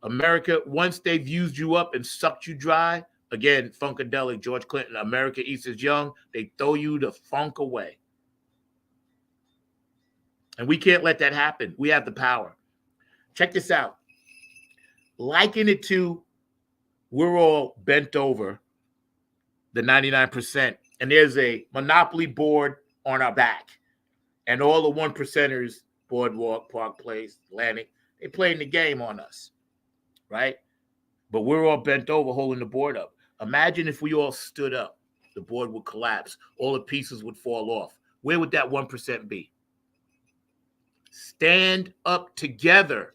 America, once they've used you up and sucked you dry, again, Funkadelic, George Clinton, America eats its young, they throw you the funk away. And we can't let that happen. We have the power. Check this out. Liken it to we're all bent over, the 99%, and there's a monopoly board on our back. And all the 1%ers, Boardwalk, Park Place, Atlantic, they playing the game on us, right? But we're all bent over holding the board up. Imagine if we all stood up. The board would collapse. All the pieces would fall off. Where would that 1% be? Stand up together.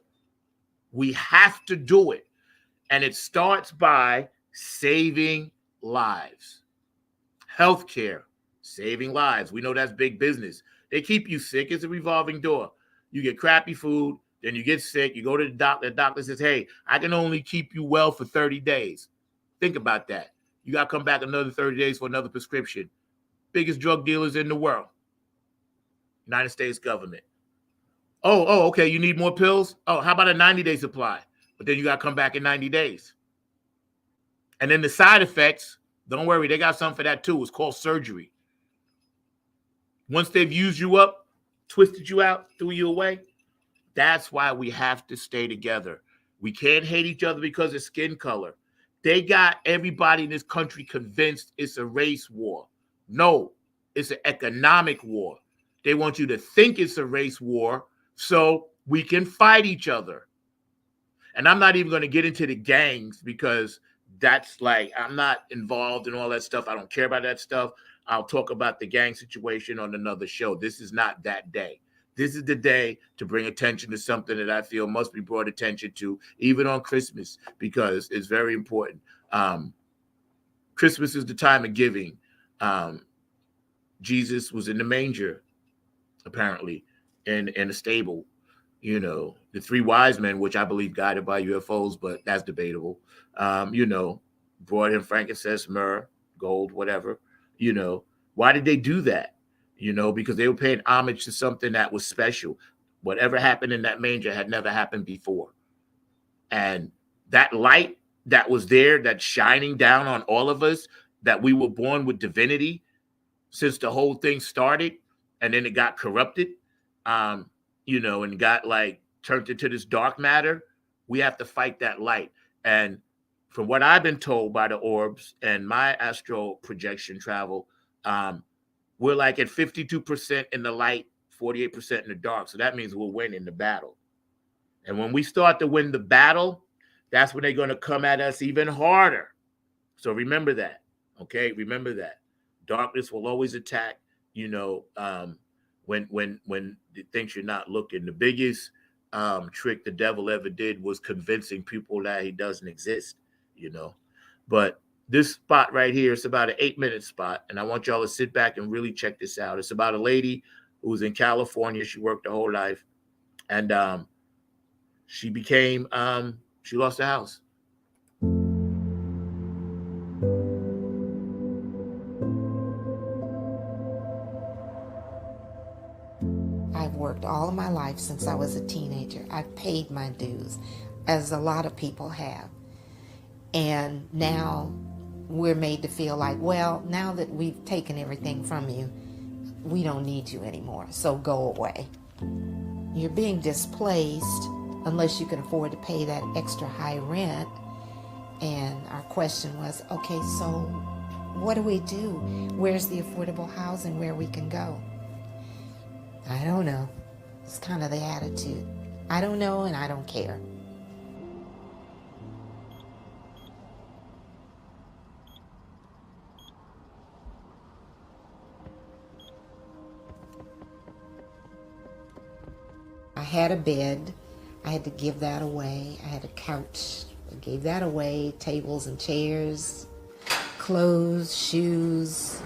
We have to do it. And it starts by saving lives. Healthcare, saving lives. We know that's big business. They keep you sick. It's a revolving door. You get crappy food, then you get sick. You go to the doctor. The doctor says, hey, I can only keep you well for 30 days. Think about that. You got to come back another 30 days for another prescription. Biggest drug dealers in the world. United States government. Oh, okay. You need more pills? Oh, how about a 90-day supply? But then you got to come back in 90 days. And then the side effects, don't worry, they got something for that too. It's called surgery. Once they've used you up, twisted you out, threw you away, that's why we have to stay together. We can't hate each other because of skin color. They got everybody in this country convinced it's a race war. No, it's an economic war. They want you to think it's a race war so we can fight each other. And I'm not even going to get into the gangs because that's like, I'm not involved in all that stuff. I don't care about that stuff. I'll talk about the gang situation on another show. This is not that day. This is the day to bring attention to something that I feel must be brought attention to, even on Christmas, because it's very important. Christmas is the time of giving. Jesus was in the manger, apparently, in a stable. You know, the three wise men, which I believe guided by UFOs, but that's debatable, brought in frankincense, myrrh, gold, whatever. Why did they do that? Because they were paying homage to something that was special. Whatever happened in that manger had never happened before. And that light that was there, that's shining down on all of us, that we were born with divinity since the whole thing started, and then it got corrupted, and got turned into this dark matter. We have to fight that light. And from what I've been told by the orbs and my astral projection travel, we're at 52% in the light, 48% in the dark. So that means we'll win in the battle. And when we start to win the battle, that's when they're going to come at us even harder. So remember that. Okay, remember that. Darkness will always attack, when it thinks you're not looking. The biggest trick the devil ever did was convincing people that he doesn't exist, But this spot right here, it's about an 8-minute spot, and I want y'all to sit back and really check this out. It's about a lady who's in California. She worked her whole life, and she lost her house. I've worked all of my life since I was a teenager. I've paid my dues, as a lot of people have. And now we're made to feel like, well, now that we've taken everything from you, we don't need you anymore, so go away. You're being displaced unless you can afford to pay that extra high rent. And our question was, okay, so what do we do? Where's the affordable housing where we can go? I don't know. It's kind of the attitude. I don't know and I don't care. I had a bed. I had to give that away. I had a couch. I gave that away. Tables and chairs, clothes, shoes,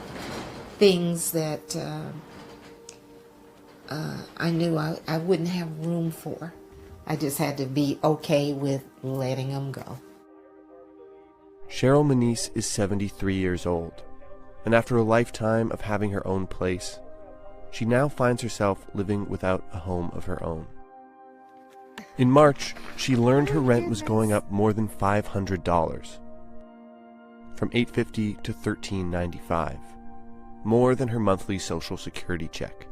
things that I knew I wouldn't have room for. I just had to be okay with letting them go. Cheryl Manise is 73 years old, and after a lifetime of having her own place, she now finds herself living without a home of her own. In March, she learned her rent was going up more than $500, from $850 to $1395, more than her monthly Social Security check.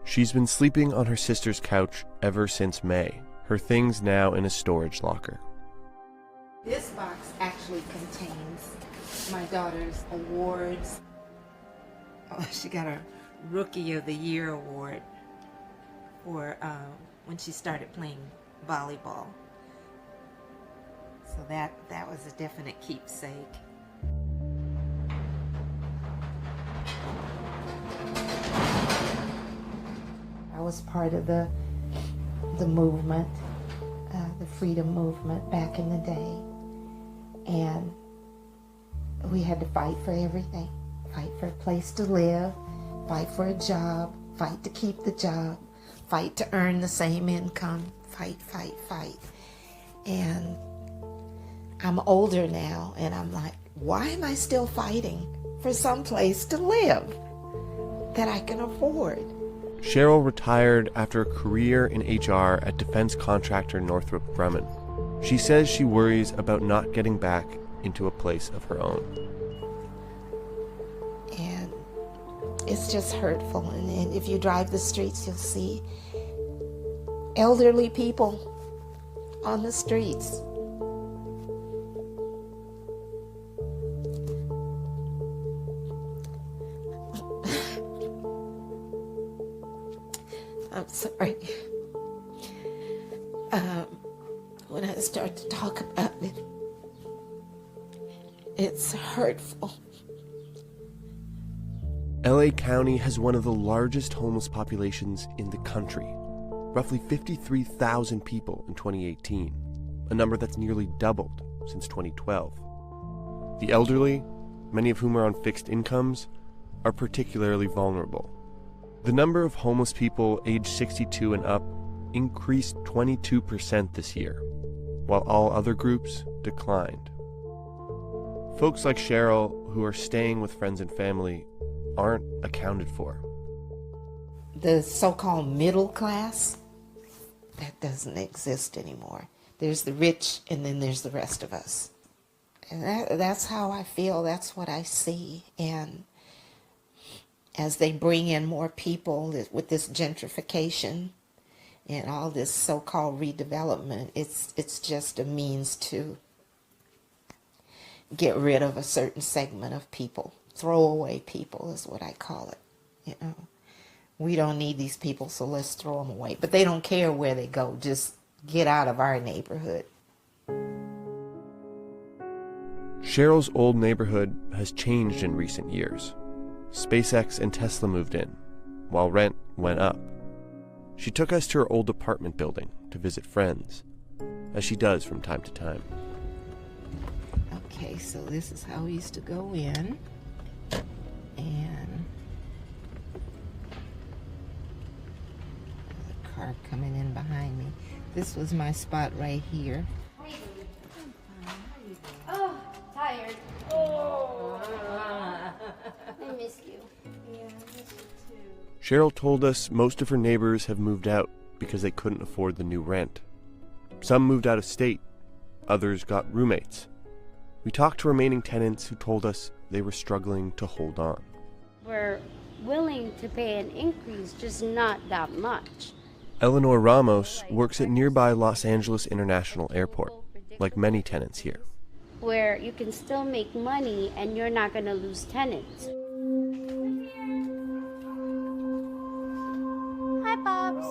She's been sleeping on her sister's couch ever since May, her things now in a storage locker. This box actually contains my daughter's awards. Oh, she got a Rookie of the Year award for when she started playing volleyball. So that was a definite keepsake. I was part of the movement the freedom movement back in the day. And we had to fight for everything. Fight for a place to live, fight for a job, fight to keep the job, fight to earn the same income, fight. And I'm older now, and I'm like, why am I still fighting for some place to live that I can afford? Cheryl retired after a career in HR at defense contractor Northrop Grumman. She says she worries about not getting back into a place of her own. And it's just hurtful. And if you drive the streets, you'll see elderly people on the streets. I'm sorry. When I start to talk about it, it's hurtful. LA County has one of the largest homeless populations in the country, roughly 53,000 people in 2018, a number that's nearly doubled since 2012. The elderly, many of whom are on fixed incomes, are particularly vulnerable. The number of homeless people aged 62 and up increased 22% this year, while all other groups declined. Folks like Cheryl, who are staying with friends and family, aren't accounted for. The so-called middle class, that doesn't exist anymore. There's the rich, and then there's the rest of us. And that's how I feel, that's what I see. And as they bring in more people with this gentrification and all this so-called redevelopment, it's just a means to get rid of a certain segment of people. Throwaway people is what I call it. You know, we don't need these people, so let's throw them away. But they don't care where they go. Just get out of our neighborhood. Cheryl's old neighborhood has changed in recent years. SpaceX and Tesla moved in, while rent went up. She took us to her old apartment building to visit friends, as she does from time to time. Okay, so this is how we used to go in. And there's a car coming in behind me. This was my spot right here. Oh, tired. Oh, I missed you. Yeah, I missed you too. Cheryl told us most of her neighbors have moved out because they couldn't afford the new rent. Some moved out of state, others got roommates. We talked to remaining tenants who told us they were struggling to hold on. We're willing to pay an increase, just not that much. Eleanor Ramos works at nearby Los Angeles International Airport, like many tenants here. Where you can still make money and you're not going to lose tenants. Hi, Pops.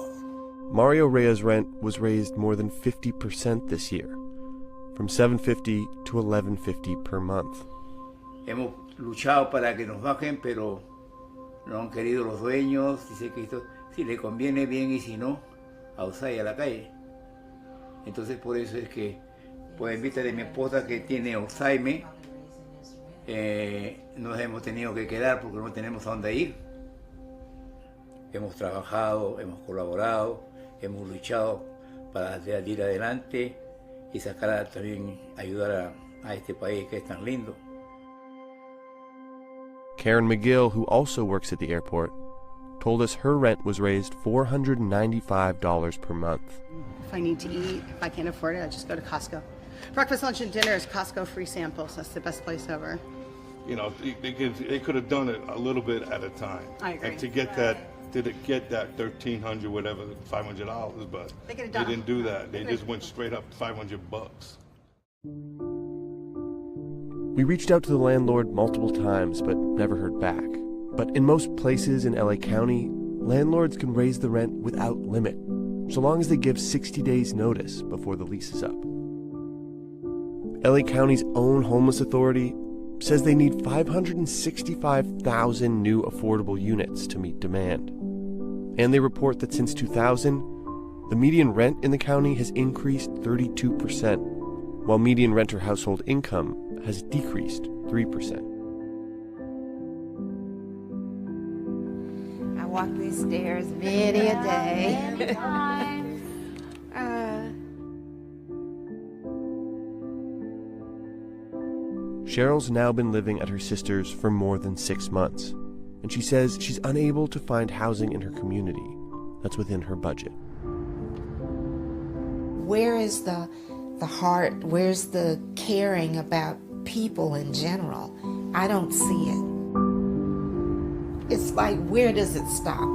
Mario Reyes' rent was raised more than 50% this year, from $7.50 to $11.50 per month. Hemos luchado para que nos bajen, pero no han querido los dueños. Dice que esto, si le conviene bien y si no, a usar y a la calle. Entonces por eso es que, por en vista de mi esposa que tiene Alzheimer, nos hemos tenido que quedar porque no tenemos a dónde ir. Hemos trabajado, hemos colaborado, hemos luchado para ir adelante y sacar también, ayudar a este país que es tan lindo. Karen McGill, who also works at the airport, told us her rent was raised $495 per month. If I need to eat, if I can't afford it, I just go to Costco. Breakfast, lunch, and dinner is Costco free samples. That's the best place ever. You know, they could have done it a little bit at a time. I agree. And to get that $1,300, whatever, $500, but they didn't do that. They just went straight up $500. We reached out to the landlord multiple times, but never heard back. But in most places in LA County, landlords can raise the rent without limit, so long as they give 60 days notice before the lease is up. LA County's own homeless authority says they need 565,000 new affordable units to meet demand. And they report that since 2000, The median rent in the county has increased 32%, while median renter household income has decreased 3%. I walk these stairs many a day. Cheryl's now been living at her sister's for more than 6 months, and she says she's unable to find housing in her community that's within her budget. Where is the heart? Where's the caring about people in general? I don't see it. It's like, where does it stop?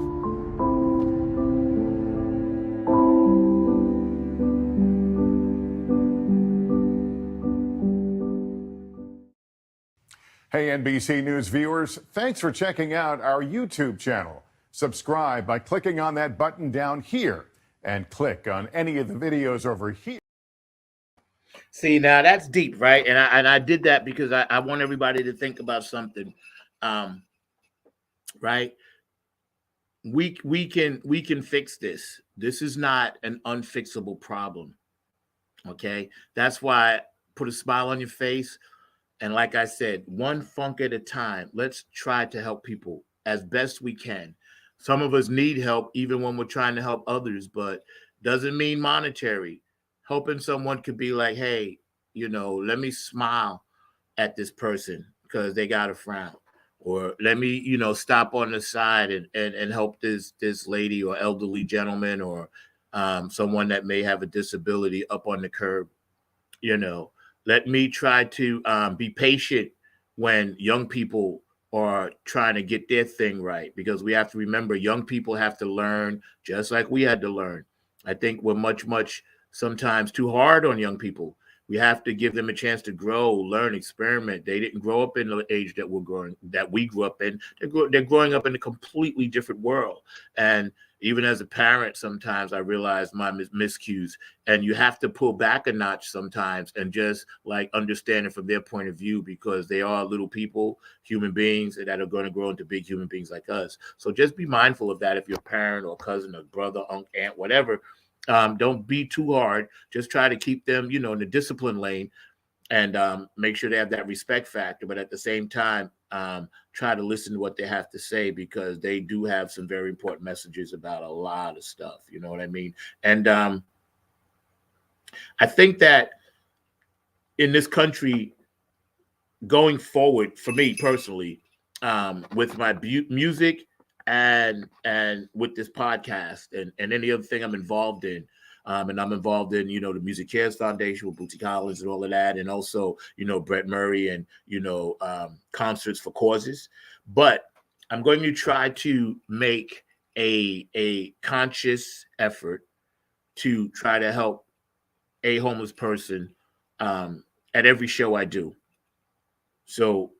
Hey, NBC News viewers, thanks for checking out our YouTube channel. Subscribe by clicking on that button down here and click on any of the videos over here. See, now that's deep, right? And I did that because I want everybody to think about something, right? We can fix this. This is not an unfixable problem, okay? That's why put a smile on your face. And like I said, one funk at a time. Let's try to help people as best we can. Some of us need help even when we're trying to help others, but doesn't mean monetary. Helping someone could be like, hey, you know, let me smile at this person because they got a frown. Or let me, you know, stop on the side and help this lady or elderly gentleman or someone that may have a disability up on the curb, you know. Let me try to be patient when young people are trying to get their thing right, because we have to remember young people have to learn just like we had to learn. I think we're much sometimes too hard on young people. We have to give them a chance to grow, learn, experiment. They didn't grow up in the age that we grew up in. They're growing up in a completely different world. And even as a parent, sometimes I realize my miscues, and you have to pull back a notch sometimes and just like understand it from their point of view, because they are little people, human beings that are going to grow into big human beings like us. So just be mindful of that. If you're a parent or cousin or brother, uncle, aunt, whatever, don't be too hard. Just try to keep them, you know, in the discipline lane, and make sure they have that respect factor. But at the same time, try to listen to what they have to say, because they do have some very important messages about a lot of stuff. You know what I mean? And I think that in this country, going forward, for me personally, with my music and with this podcast and any other thing I'm involved in, and I'm involved in, you know, the Music Cares Foundation with Bootsy Collins and all of that, and also, you know, Brett Murray and, you know, Concerts for Causes. But I'm going to try to make a conscious effort to try to help a homeless person at every show I do. So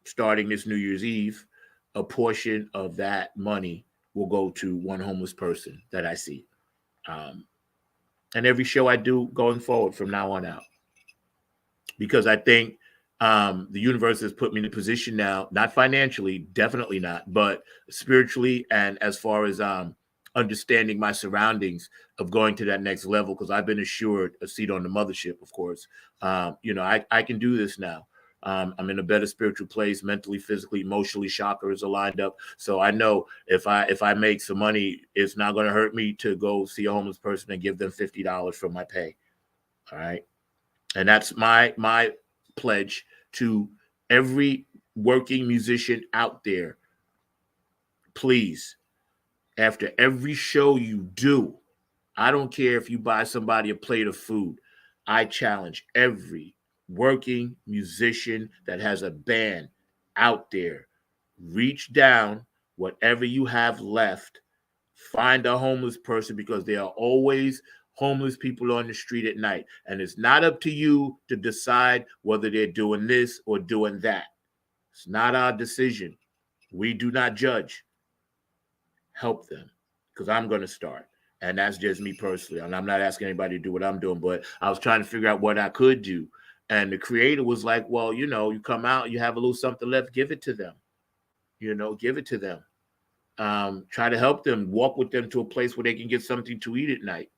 starting this New Year's Eve, a portion of that money will go to one homeless person that I see. And every show I do going forward from now on out. Because I think the universe has put me in a position now, not financially, definitely not, but spiritually, and as far as understanding my surroundings, of going to that next level, because I've been assured a seat on the mothership, of course. You know, I can do this now. I'm in a better spiritual place, mentally, physically, emotionally. Chakras are lined up, so I know if I make some money, it's not going to hurt me to go see a homeless person and give them $50 from my pay. All right, and that's my pledge to every working musician out there. Please, after every show you do, I don't care if you buy somebody a plate of food. I challenge every working musician that has a band out there, reach down, whatever you have left, find a homeless person, because there are always homeless people on the street at night. And it's not up to you to decide whether they're doing this or doing that. It's not our decision. We do not judge. Help them, because I'm going to start. And that's just me personally. And I'm not asking anybody to do what I'm doing, but I was trying to figure out what I could do. And the creator was like, well, you know, you come out, you have a little something left, give it to them. You know, give it to them. Try to help them, walk with them to a place where they can get something to eat at night.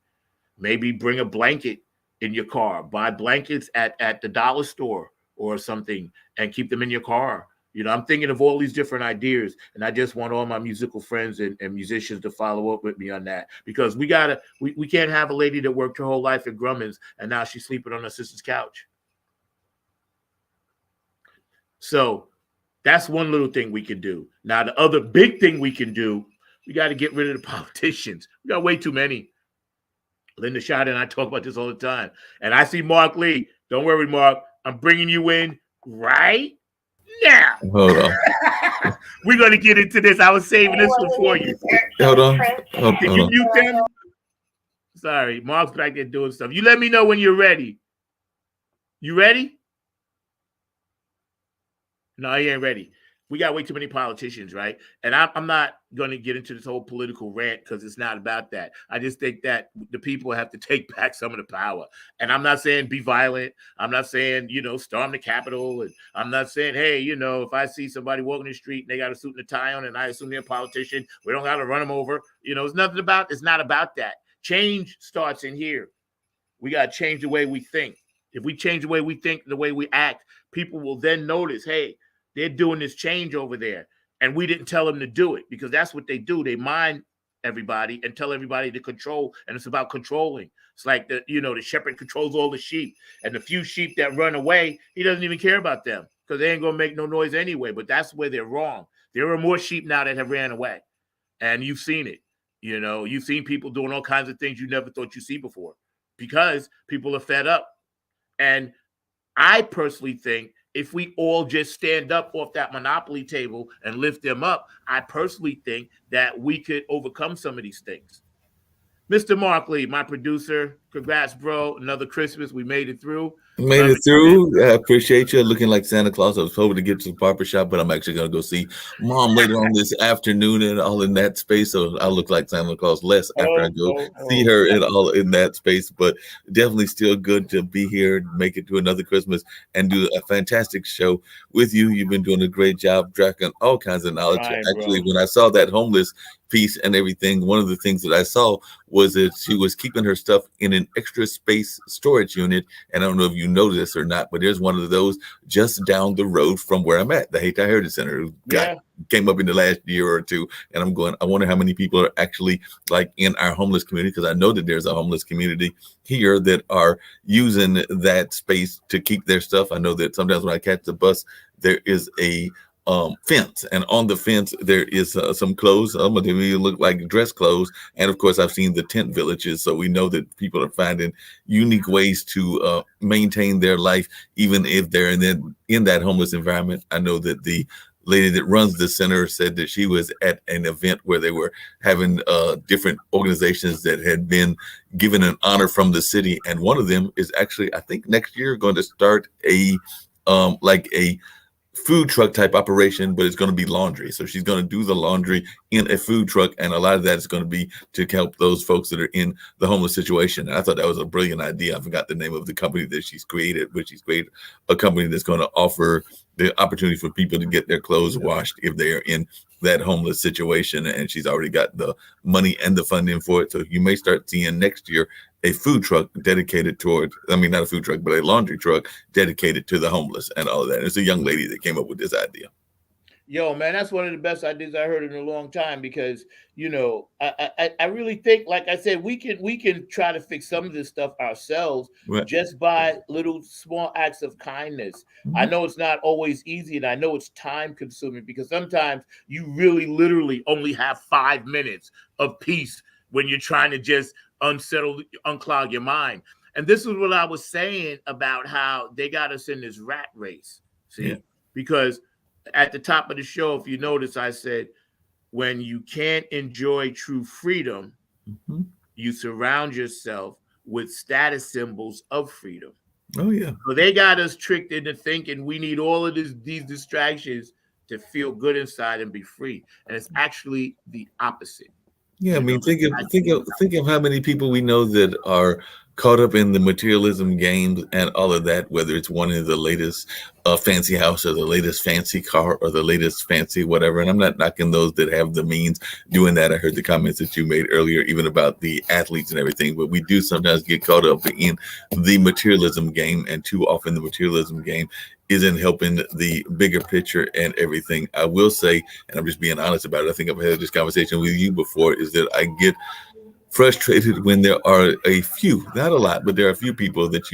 Maybe bring a blanket in your car. Buy blankets at the dollar store or something and keep them in your car. You know, I'm thinking of all these different ideas, and I just want all my musical friends and musicians to follow up with me on that, because we can't have a lady that worked her whole life at Grumman's and now she's sleeping on her sister's couch. So that's one little thing we can do. Now, the other big thing we can do, we got to get rid of the politicians. We got way too many. Linda Shada and I talk about this all the time. And I see Mark Lee. Don't worry, Mark. I'm bringing you in right now. Hold on. We're going to get into this. I was saving this one for you. Hold on. Can you mute them? Sorry, Mark's back there doing stuff. You let me know when you're ready. You ready? No, he ain't ready. We got way too many politicians, right? And I'm not going to get into this whole political rant because it's not about that. I just think that the people have to take back some of the power. And I'm not saying be violent. I'm not saying, storm the Capitol. And I'm not saying, hey, if I see somebody walking the street and they got a suit and a tie on and I assume they're a politician, we don't got to run them over. It's not about that. Change starts in here. We got to change the way we think. If we change the way we think, the way we act, people will then notice, hey, they're doing this change over there, and we didn't tell them to do it, because that's what they do. They mind everybody and tell everybody to control, and it's about controlling. It's like the shepherd controls all the sheep, and the few sheep that run away, he doesn't even care about them because they ain't gonna make no noise anyway. But that's where they're wrong. There are more sheep now that have ran away, and you've seen it. You've seen people doing all kinds of things you never thought you'd see before because people are fed up. And I personally think, if we all just stand up off that monopoly table and lift them up, I personally think that we could overcome some of these things. Mr. Mark Lee, my producer, congrats, bro. Another Christmas. We made it through. Made it through. I appreciate you. Looking like Santa Claus. I was hoping to get to the barber shop, but I'm actually going to go see Mom later on this afternoon and all in that space. So I'll look like Santa Claus less after I go see her and all in that space. But definitely still good to be here, make it to another Christmas and do a fantastic show with you. You've been doing a great job tracking all kinds of knowledge. Actually, when I saw that homeless piece and everything, one of the things that I saw was that she was keeping her stuff in an extra space storage unit. And I don't know if you know this or not, but there's one of those just down the road from where I'm at, the Hayti Heritage Center. Came up in the last year or two, and I'm going, I wonder how many people are actually like in our homeless community, because I know that there's a homeless community here that are using that space to keep their stuff. I know that sometimes when I catch the bus, there is a fence, and on the fence there is some clothes. They look like dress clothes, and of course I've seen the tent villages, so we know that people are finding unique ways to maintain their life, even if they're in that homeless environment. I know that the lady that runs the center said that she was at an event where they were having different organizations that had been given an honor from the city, and one of them is actually, I think next year, going to start a food truck type operation, but it's going to be laundry. So she's going to do the laundry in a food truck, and a lot of that is going to be to help those folks that are in the homeless situation. And I thought that was a brilliant idea. I forgot the name of the company that she's created, but she's created a company that's going to offer the opportunity for people to get their clothes washed if they are in that homeless situation. And she's already got the money and the funding for it. So you may start seeing next year a food truck dedicated toward, not a food truck, but a laundry truck dedicated to the homeless and all of that. And it's a young lady that came up with this idea. Yo, man, that's one of the best ideas I heard in a long time, because, I really think, like I said, we can try to fix some of this stuff ourselves just by little small acts of kindness. Mm-hmm. I know it's not always easy, and I know it's time consuming, because sometimes you really literally only have 5 minutes of peace when you're trying to just unclog your mind. And this is what I was saying about how they got us in this rat race. Because at the top of the show, if you notice, I said, when you can't enjoy true freedom, you surround yourself with status symbols of freedom. Oh, yeah. So they got us tricked into thinking we need all of these distractions to feel good inside and be free. And it's actually the opposite. Yeah, I mean, think of how many people we know that are caught up in the materialism games and all of that, whether it's wanting the latest fancy house or the latest fancy car or the latest fancy whatever. And I'm not knocking those that have the means doing that. I heard the comments that you made earlier, even about the athletes and everything, but we do sometimes get caught up in the materialism game, and too often the materialism game isn't helping the bigger picture and everything. I will say, and I'm just being honest about it, I think I've had this conversation with you before, is that I get frustrated when there are a few, not a lot, but there are a few people that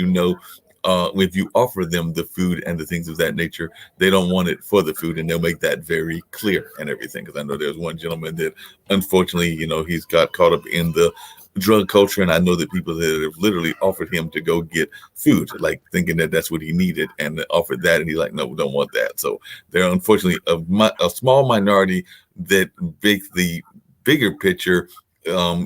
if you offer them the food and the things of that nature, they don't want it for the food, and they'll make that very clear and everything. Because I know there's one gentleman that, unfortunately, he's got caught up in the drug culture, and I know that people that have literally offered him to go get food, like thinking that that's what he needed, and offered that, and he's like, no, we don't want that. So there are unfortunately a small minority that make the bigger picture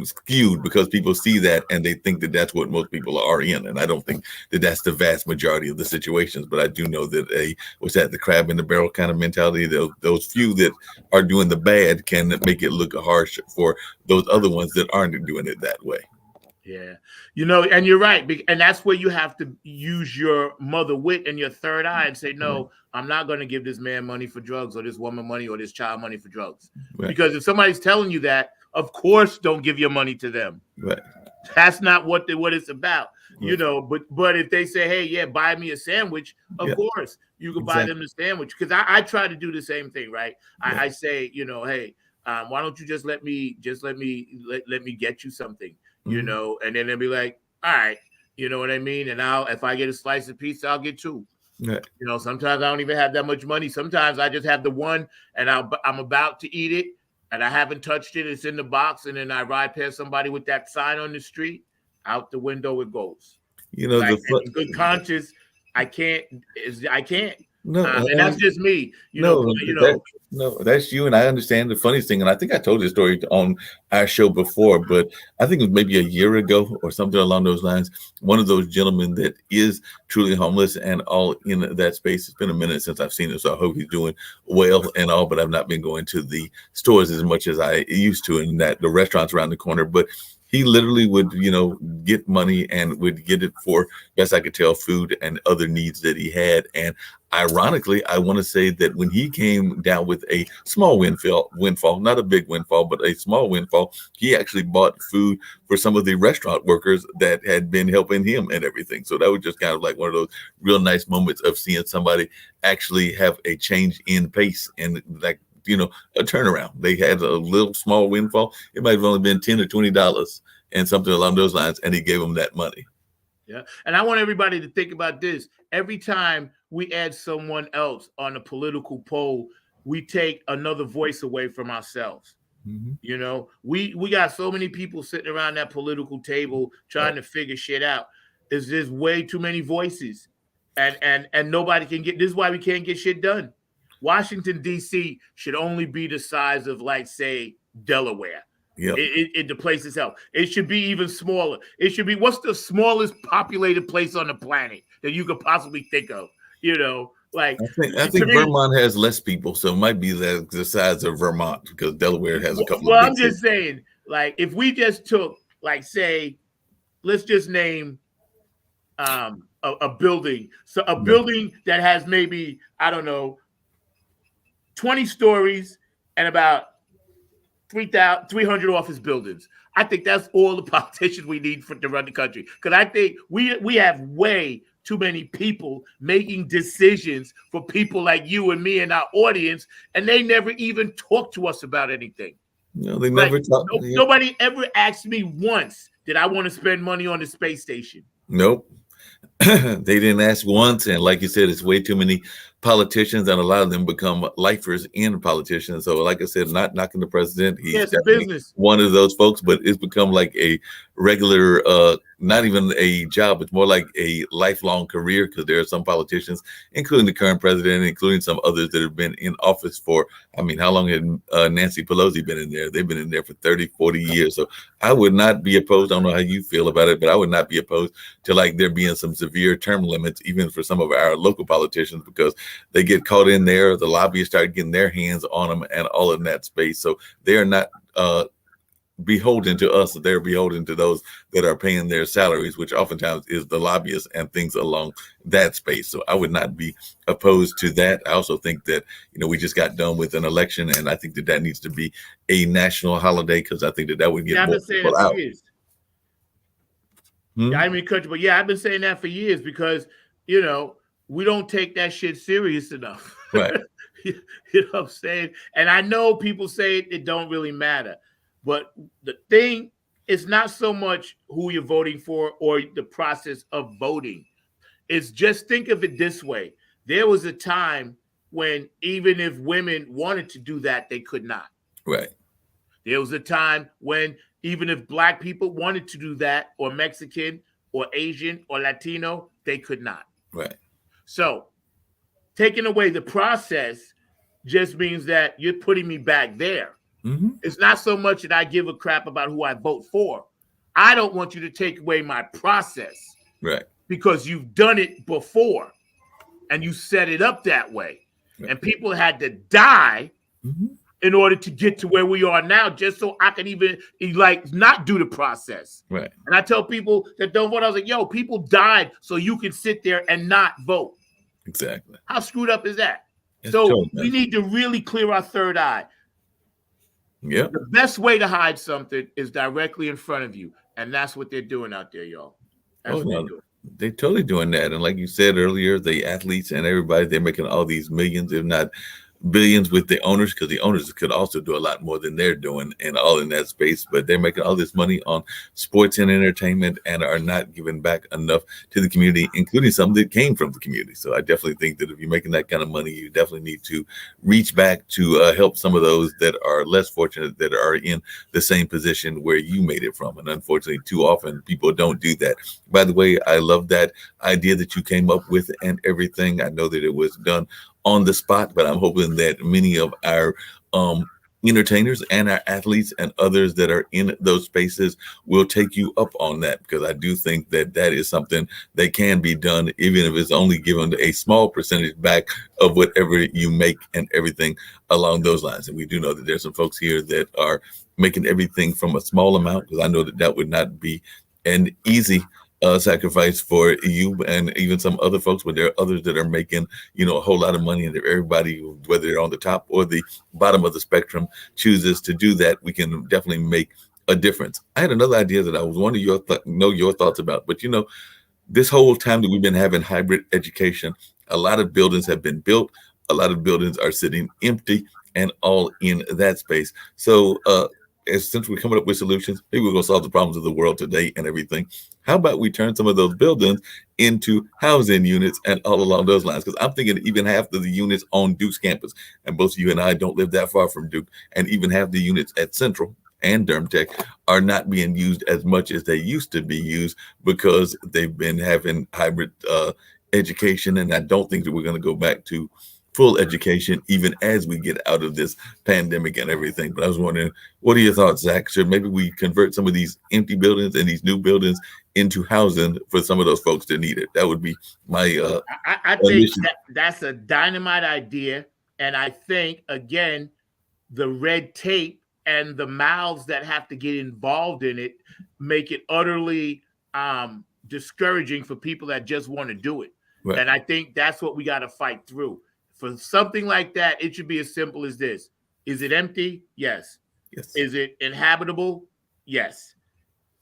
skewed, because people see that and they think that that's what most people are in, and I don't think that that's the vast majority of the situations. But I do know that the crab in the barrel kind of mentality, those few that are doing the bad can make it look harsh for those other ones that aren't doing it that way. Yeah, and you're right, and that's where you have to use your mother wit and your third eye and say, no, I'm not going to give this man money for drugs, or this woman money, or this child money for drugs. Right. Because if somebody's telling you that, of course, don't give your money to them. Right. That's not what it's about, But if they say, hey, yeah, buy me a sandwich, of course you can buy them the sandwich. Because I try to do the same thing, right? Yeah. I say, hey, why don't you just let me get you something, and then they'll be like, all right, you know what I mean? And if I get a slice of pizza, I'll get two. Yeah. Sometimes I don't even have that much money. Sometimes I just have the one, and I'm about to eat it, and I haven't touched it. It's in the box, and then I ride past somebody with that sign on the street. Out the window it goes. In good conscience, I can't. No, and that's just me. No, that's you, and I understand the funniest thing. And I think I told this story on our show before, but I think it was maybe a year ago or something along those lines. One of those gentlemen that is truly homeless and all in that space. It's been a minute since I've seen him, so I hope he's doing well and all. But I've not been going to the stores as much as I used to, and that the restaurants around the corner. But he literally would, get money and would get it for, best I could tell, food and other needs that he had. And ironically, I want to say that when he came down with a small windfall, not a big windfall, but a small windfall, he actually bought food for some of the restaurant workers that had been helping him and everything. So that was just kind of like one of those real nice moments of seeing somebody actually have a change in pace and like, a turnaround. They had a little small windfall. It might have only been $10 or $20 and something along those lines, and he gave them that money. Yeah, and I want everybody to think about this. Every time we add someone else on a political poll, we take another voice away from ourselves. Mm-hmm. We got so many people sitting around that political table trying to figure shit out. There's just way too many voices, and nobody can get. This is why we can't get shit done. Washington, D.C. should only be the size of, like, say, Delaware. Yeah, the place itself. It should be even smaller. It should be, what's the smallest populated place on the planet that you could possibly think of? Like I think Vermont has less people, so it might be the size of Vermont, because Delaware has a couple. Well, I'm just saying, like, if we just took, like, say, let's just name a building. So a building that has maybe, I don't know, 20 stories and about 300 office buildings. I think that's all the politicians we need to run the country. Because I think we have way too many people making decisions for people like you and me and our audience, and they never even talk to us about anything. No, they never talk. Nobody ever asked me once, did I want to spend money on the space station? Nope. They didn't ask once, and like you said, it's way too many politicians, and a lot of them become lifers in politicians. So like I said, not knocking the president, he's a business, one of those folks, but it's become like a regular, not even a job, it's more like a lifelong career, because there are some politicians, including the current president, including some others that have been in office for, how long had Nancy Pelosi been in there? They've been in there for 30, 40 years. So I would not be opposed. I don't know how you feel about it, but I would not be opposed to like there being some severe term limits, even for some of our local politicians, because they get caught in there. The lobbyists start getting their hands on them and all in that space. So they're not beholden to us. They're beholden to those that are paying their salaries, which oftentimes is the lobbyists and things along that space. So I would not be opposed to that. I also think that, we just got done with an election, and I think that needs to be a national holiday, because I think that would get more people out. I mean, country, but I've been saying that for years because, we don't take that shit serious enough. Right. You know what I'm saying? And I know people say it don't really matter. But the thing is not so much who you're voting for or the process of voting. It's just, think of it this way. There was a time when even if women wanted to do that, they could not. Right. There was a time when even if Black people wanted to do that, or Mexican or Asian or Latino, they could not. Right. So taking away the process just means that you're putting me back there. Mm-hmm. It's not so much that I give a crap about who I vote for. I don't want you to take away my process. Right. Because you've done it before and you set it up that way. Right. And people had to die in order to get to where we are now, just so I can even not do the process. Right. And I tell people that don't vote, I was like, yo, people died so you can sit there and not vote. Exactly. How screwed up is that? It's so totally we need to really clear our third eye. Yeah. The best way to hide something is directly in front of you. And that's what they're doing out there, y'all. That's what they're doing. They're totally doing that. And like you said earlier, the athletes and everybody, they're making all these millions, if not billions, with the owners, because the owners could also do a lot more than they're doing and all in that space. But they're making all this money on sports and entertainment and are not giving back enough to the community, including some that came from the community. So I definitely think that if you're making that kind of money, you definitely need to reach back to help some of those that are less fortunate, that are in the same position where you made it from. And unfortunately, too often people don't do that. By the way, I love that idea that you came up with and everything. I know that it was done on the spot, but I'm hoping that many of our entertainers and our athletes and others that are in those spaces will take you up on that, because I do think that is something that can be done, even if it's only given a small percentage back of whatever you make and everything along those lines. And we do know that there's some folks here that are making everything from a small amount, because I know that would not be an easy sacrifice for you and even some other folks, but there are others that are making, a whole lot of money, and if everybody, whether they're on the top or the bottom of the spectrum, chooses to do that, we can definitely make a difference. I had another idea that I was wanting your thoughts about, but this whole time that we've been having hybrid education, a lot of buildings have been built, a lot of buildings are sitting empty and all in that space. So since we're coming up with solutions, maybe we're going to solve the problems of the world today and everything. How about we turn some of those buildings into housing units and all along those lines? Because I'm thinking even half of the units on Duke's campus, and both you and I don't live that far from Duke, and even half the units at Central and Durham Tech are not being used as much as they used to be used, because they've been having hybrid education. And I don't think that we're going to go back to full education even as we get out of this pandemic and everything. But I was wondering, what are your thoughts, Zach? Should maybe we convert some of these empty buildings and these new buildings into housing for some of those folks that need it? That would be my I think that's a dynamite idea. And I think, again, the red tape and the mouths that have to get involved in it make it utterly discouraging for people that just want to do it. Right. And I think that's what we got to fight through. For something like that, it should be as simple as this. Is it empty? Yes. Is it inhabitable? Yes.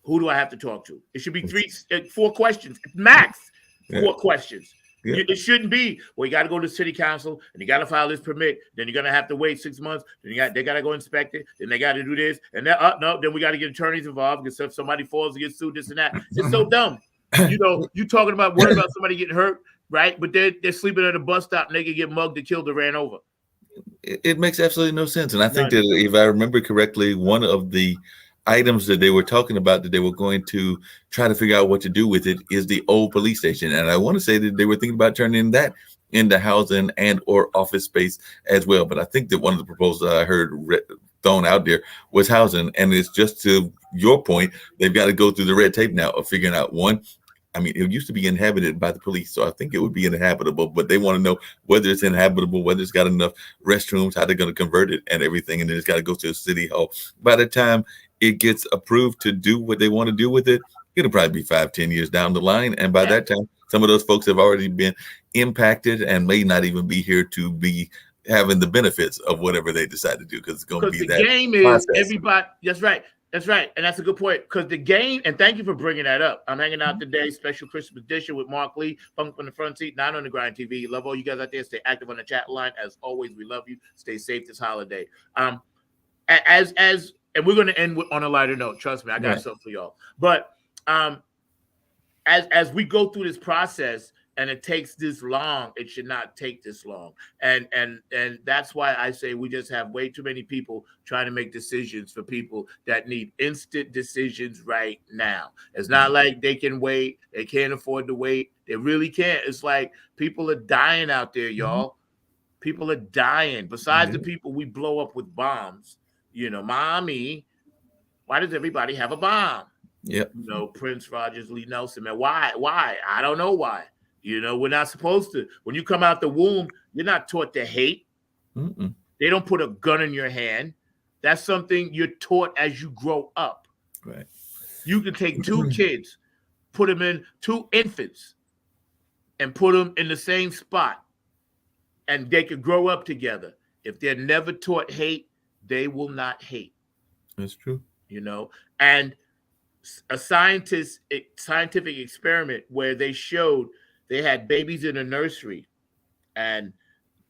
Who do I have to talk to? It should be 4 questions, max 4 questions. Yeah. It shouldn't be, well, you got to go to city council and you got to file this permit. Then you're going to have to wait 6 months. Then they got to go inspect it. Then they got to do this. And then we got to get attorneys involved, because if somebody falls and gets sued, this and that. It's so dumb. You talking about worrying about somebody getting hurt, right? But they're sleeping at a bus stop and they could get mugged and killed or ran over. It makes absolutely no sense. And I think that if I remember correctly, one of the items that they were talking about that they were going to try to figure out what to do with it is the old police station. And I want to say that they were thinking about turning that into housing and or office space as well. But I think that one of the proposals that I heard thrown out there was housing. And it's just to your point, they've got to go through the red tape now of figuring out one. I mean, it used to be inhabited by the police, so I think it would be inhabitable, but they want to know whether it's inhabitable, whether it's got enough restrooms, how they're going to convert it and everything, and then it's got to go to the city hall. By the time it gets approved to do what they want to do with it, it'll probably be 5-10 years down the line. And by that time, some of those folks have already been impacted and may not even be here to be having the benefits of whatever they decide to do, because it's going to be the that game is process. everybody. That's right. That's right. And that's a good point, because the game, and thank you for bringing that up. I'm hanging out today, special Christmas edition with Mark Lee, Funk from the Front Seat, 9 on the Grind TV. Love all you guys out there. Stay active on the chat line. As always, we love you. Stay safe this holiday. And we're going to end on a lighter note. Trust me, I got something for y'all. But as we go through this process, and it takes this long, it should not take this long. And that's why I say we just have way too many people trying to make decisions for people that need instant decisions right now. It's not like they can wait. They can't afford to wait. They really can't. It's like people are dying out there, y'all. People are dying. Besides the people we blow up with bombs, mommy, why does everybody have a bomb? Yep. Prince Rogers Lee Nelson, man. Why? I don't know why. We're not supposed to. When you come out the womb, you're not taught to hate. Mm-mm. They don't put a gun in your hand. That's something you're taught as you grow up. Right. You can take 2 kids, put them in 2 infants, and put them in the same spot, and they could grow up together. If they're never taught hate, they will not hate. That's true. And a scientific experiment where they showed they had babies in a nursery, and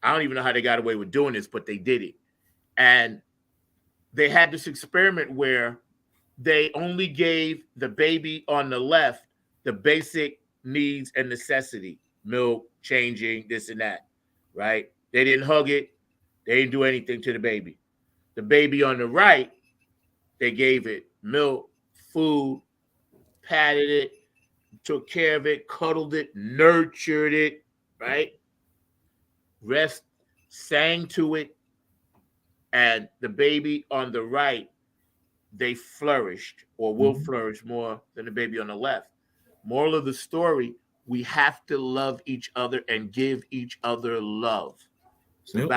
I don't even know how they got away with doing this, but they did it. And they had this experiment where they only gave the baby on the left the basic needs and necessity, milk, changing, this and that, right? They didn't hug it. They didn't do anything to the baby. The baby on the right, they gave it milk, food, patted it, took care of it, cuddled it, nurtured it, right? Rest, sang to it. And the baby on the right, they flourished or will flourish more than the baby on the left. Moral of the story, we have to love each other and give each other love. It's it's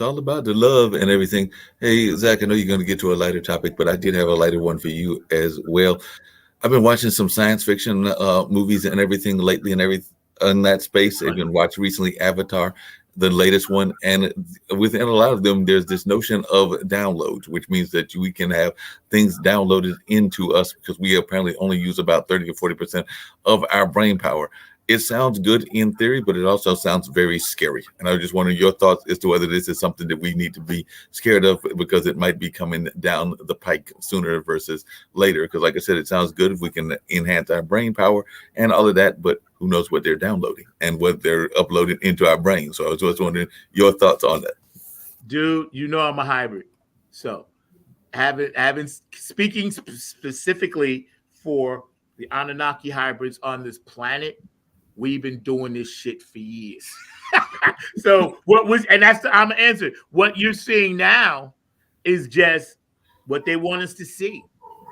all about the love and everything. Hey, Zach, I know you're going to get to a lighter topic, but I did have a lighter one for you as well. I've been watching some science fiction movies and everything lately, and everything in that space. I've been watching recently Avatar, the latest one, and within a lot of them, there's this notion of downloads, which means that we can have things downloaded into us because we apparently only use about 30 or 40% of our brain power. It sounds good in theory, but it also sounds very scary. And I was just wondering your thoughts as to whether this is something that we need to be scared of, because it might be coming down the pike sooner versus later. Because like I said, it sounds good if we can enhance our brain power and all of that, but who knows what they're downloading and what they're uploading into our brain. So I was just wondering your thoughts on that. Dude, I'm a hybrid. So speaking specifically for the Anunnaki hybrids on this planet, we've been doing this shit for years. So I'm answering. What you're seeing now is just what they want us to see,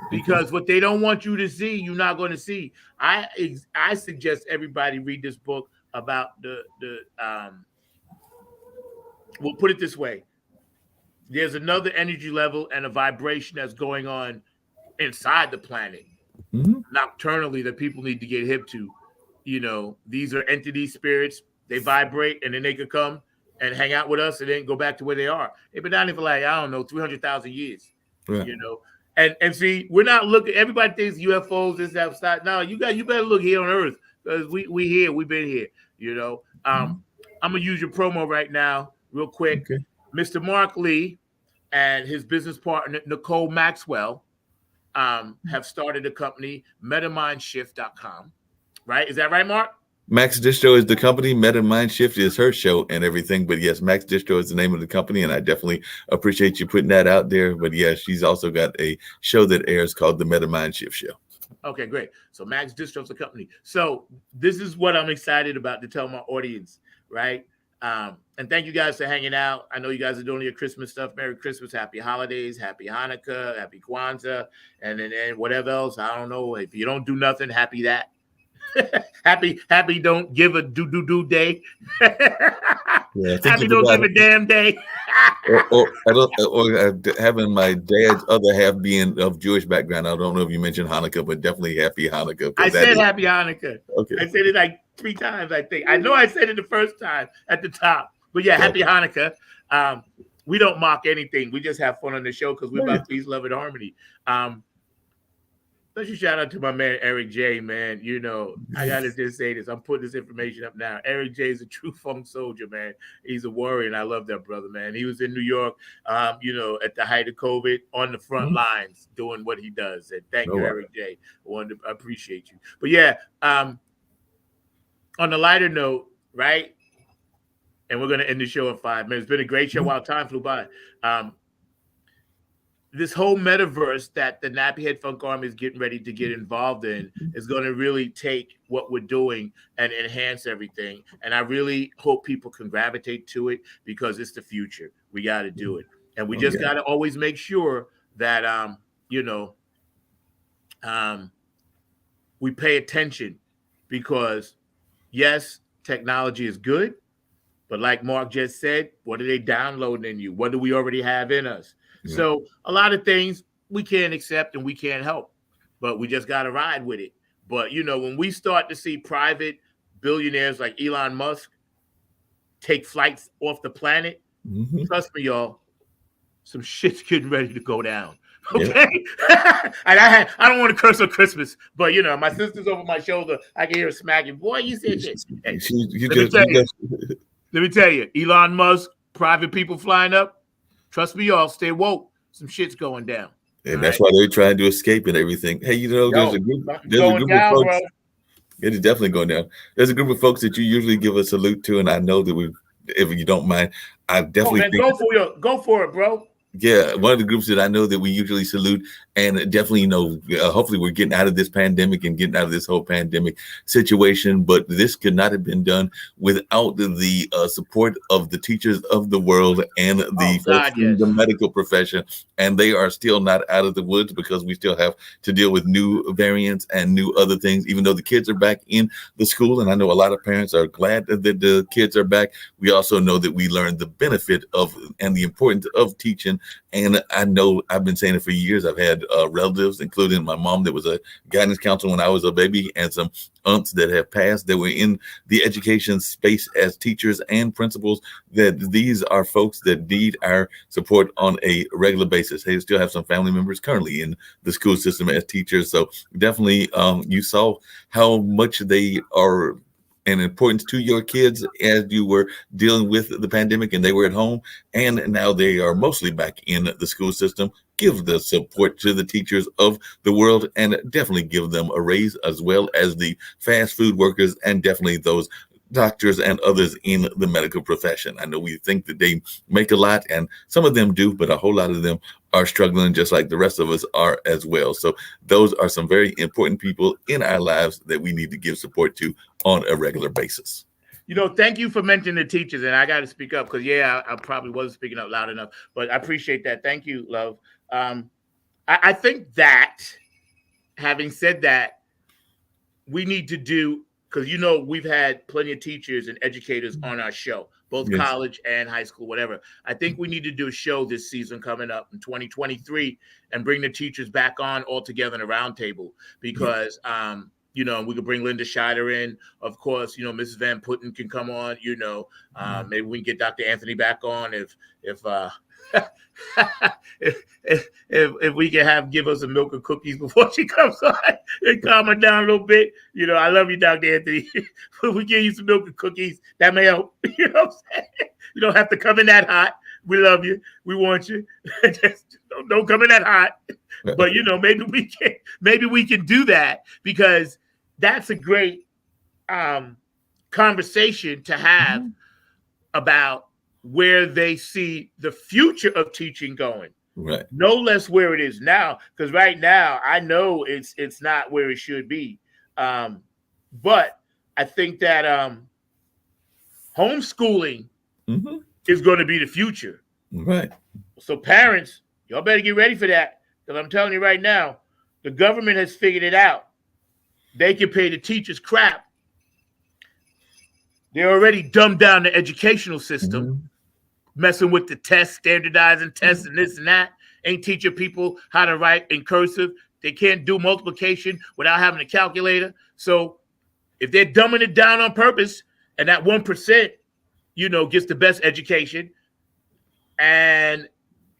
because what they don't want you to see, you're not going to see. I suggest everybody read this book about we'll put it this way. There's another energy level and a vibration that's going on inside the planet nocturnally that people need to get hip to. These are entity spirits. They vibrate, and then they could come and hang out with us and then go back to where they are. They've been down here for 300,000 years. Right. And see, we're not looking. Everybody thinks UFOs is outside. No, you better look here on Earth, because we here. We've been here. I'm gonna use your promo right now, real quick. Okay. Mr. Mark Lee and his business partner Nicole Maxwell have started a company, MetaMindShift.com. Right? Is that right, Mark? Max Distro is the company. Meta Mind Shift is her show and everything. But yes, Max Distro is the name of the company, and I definitely appreciate you putting that out there. But yeah, she's also got a show that airs called the Meta Mind Shift Show. Okay, great. So Max Distro is the company. So this is what I'm excited about to tell my audience, right? And thank you guys for hanging out. I know you guys are doing your Christmas stuff. Merry Christmas, Happy Holidays, Happy Hanukkah, Happy Kwanzaa, and then whatever else. I don't know. If you don't do nothing, happy that. happy don't give a do day. Yeah, happy don't give a damn day. having my dad's other half being of Jewish background. I don't know if you mentioned Hanukkah, but definitely happy Hanukkah. I said happy Hanukkah. Okay. I said it like 3 times, I think. I know I said it the first time at the top. But yeah, happy Hanukkah. We don't mock anything. We just have fun on the show because we're about peace, love, and harmony. Special shout out to my man Eric J, man. You know, I gotta just say this. I'm putting this information up now. Eric J is a true funk soldier, man. He's a warrior, and I love that brother, man. He was in New York, you know, at the height of COVID on the front lines doing what he does. And thank you, Eric J. I appreciate you. But yeah, on the lighter note, right? And we're gonna end the show in 5 minutes. It's been a great show while time flew by. This whole metaverse that the Nappyhead Funk Army is getting ready to get involved in is going to really take what we're doing and enhance everything. And I really hope people can gravitate to it because it's the future. We got to do it. And we just got to always make sure that, you know, we pay attention because, yes, technology is good. But like Mark just said, what are they downloading in you? What do we already have in us? So a lot of things we can't accept and we can't help, but we just got to ride with it. But, you know, when we start to see private billionaires like Elon Musk take flights off the planet, trust me, y'all, some shit's getting ready to go down. Okay. And I don't want to curse on Christmas, but, you know, my sister's over my shoulder. I can hear her smacking. Boy, you said shit. Let me tell you, Elon Musk, private people flying up. Trust me, y'all, stay woke. Some shit's going down. And that's why they're trying to escape and everything. Hey, you know, there's a group of folks. It is definitely going down. There's a group of folks that you usually give a salute to, and I know that if you don't mind, I definitely think go for it, bro. Yeah, one of the groups that I know that we usually salute, and definitely, you know, hopefully we're getting out of this pandemic and getting out of this whole pandemic situation. But this could not have been done without the support of the teachers of the world and the folks in the medical profession. And they are still not out of the woods because we still have to deal with new variants and new other things, even though the kids are back in the school. And I know a lot of parents are glad that the kids are back. We also know that we learned the benefit of and the importance of teaching. And I know I've been saying it for years. I've had relatives, including my mom that was a guidance counselor when I was a baby, and some aunts that have passed that were in the education space as teachers and principals, that these are folks that need our support on a regular basis. They still have some family members currently in the school system as teachers. So definitely you saw how much they are and importance to your kids as you were dealing with the pandemic and they were at home, and now they are mostly back in the school system. Give the support to the teachers of the world and definitely give them a raise, as well as the fast food workers and definitely those doctors and others in the medical profession. I know we think that they make a lot, and some of them do, but a whole lot of them are struggling just like the rest of us are as well. So those are some very important people in our lives that we need to give support to on a regular basis. You know, thank you for mentioning the teachers, and I got to speak up because, yeah, I probably wasn't speaking up loud enough, but I appreciate that. Thank you, love. I think that, having said that, we need to do, because, you know, we've had plenty of teachers and educators on our show, both college and high school, whatever. I think we need to do a show this season coming up in 2023 and bring the teachers back on all together in a roundtable because, you know, we could bring Linda Scheider in. Of course, you know, Mrs. Van Putten can come on, you know. Maybe we can get Dr. Anthony back on if we can give her some milk and cookies before she comes on and calm her down a little bit. You know, I love you, Dr. Anthony. If we give you some milk and cookies, that may help. You know what I'm saying? You don't have to come in that hot. We love you. We want you. Just don't come in that hot. But, you know, maybe we can do that because that's a great conversation to have about where they see the future of teaching going. Right. No less where it is now, because right now I know it's not where it should be. But I think that homeschooling is going to be the future. Right. So parents, y'all better get ready for that, because I'm telling you right now, the government has figured it out. They can pay the teachers crap. They already dumbed down the educational system. messing with the tests, standardizing tests and this and that. Ain't teaching people how to write in cursive. They can't do multiplication without having a calculator. So if they're dumbing it down on purpose, and that 1%, gets the best education, and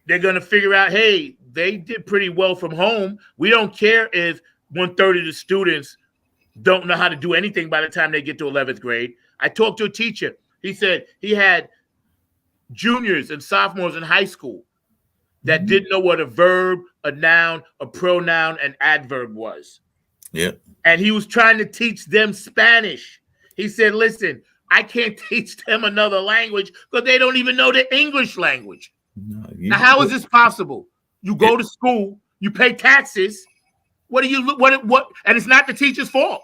they're going to figure out, hey, they did pretty well from home. We don't care if 1/3 of the students don't know how to do anything by the time they get to 11th grade. I talked to a teacher. He said he had juniors and sophomores in high school that didn't know what a verb, a noun, a pronoun, and adverb was. Yeah. And he was trying to teach them Spanish. He said, listen, I can't teach them another language because they don't even know the English language. Now, how is this possible? You go to school, you pay taxes. What? And it's not the teacher's fault.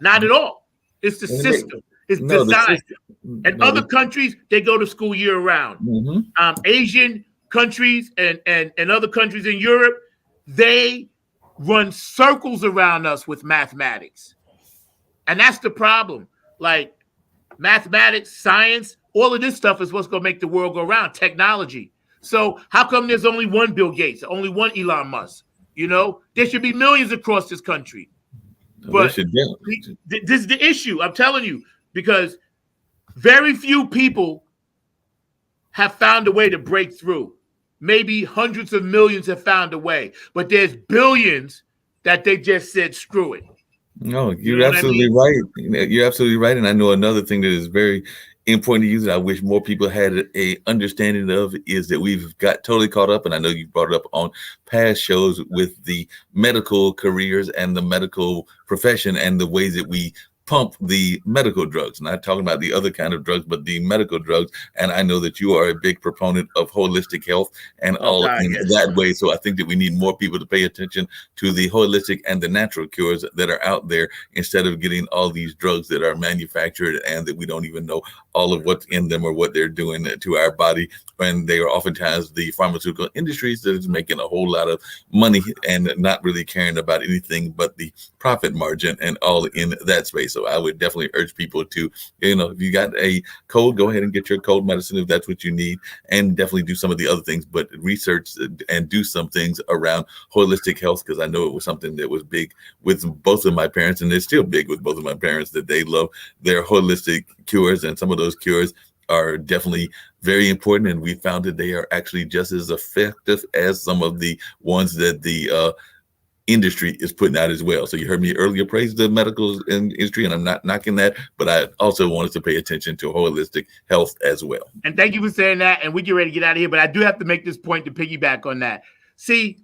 Not at all. It's the system. It's designed. And other countries, they go to school year round. Asian countries and other countries in Europe, they run circles around us with mathematics. And that's the problem. Like mathematics, science, all of this stuff is what's going to make the world go round. Technology. So how come there's only one Bill Gates, only one Elon Musk? There should be millions across this country. But this is the issue. I'm telling you, because very few people have found a way to break through. Maybe hundreds of millions have found a way, but there's billions that they just said, screw it. No, you're absolutely right. You're absolutely right. And I know another thing that is very important to use that I wish more people had a understanding of is that we've got totally caught up. And I know you brought it up on past shows with the medical careers and the medical profession and the ways that we pump the medical drugs, not talking about the other kind of drugs, but the medical drugs. And I know that you are a big proponent of holistic health and that way. So I think that we need more people to pay attention to the holistic and the natural cures that are out there instead of getting all these drugs that are manufactured and that we don't even know all of what's in them or what they're doing to our body. And they are oftentimes the pharmaceutical industries that is making a whole lot of money and not really caring about anything but the profit margin and all in that space. So I would definitely urge people to, if you got a cold, go ahead and get your cold medicine if that's what you need, and definitely do some of the other things, but research and do some things around holistic health, because I know it was something that was big with both of my parents, and it's still big with both of my parents, that they love their holistic cures, and some of those cures are definitely very important, and we found that they are actually just as effective as some of the ones that the industry is putting out as well. So you heard me earlier praise the medical industry, and I'm not knocking that, but I also wanted to pay attention to holistic health as well. And thank you for saying that, and we get ready to get out of here, but I do have to make this point to piggyback on that. See,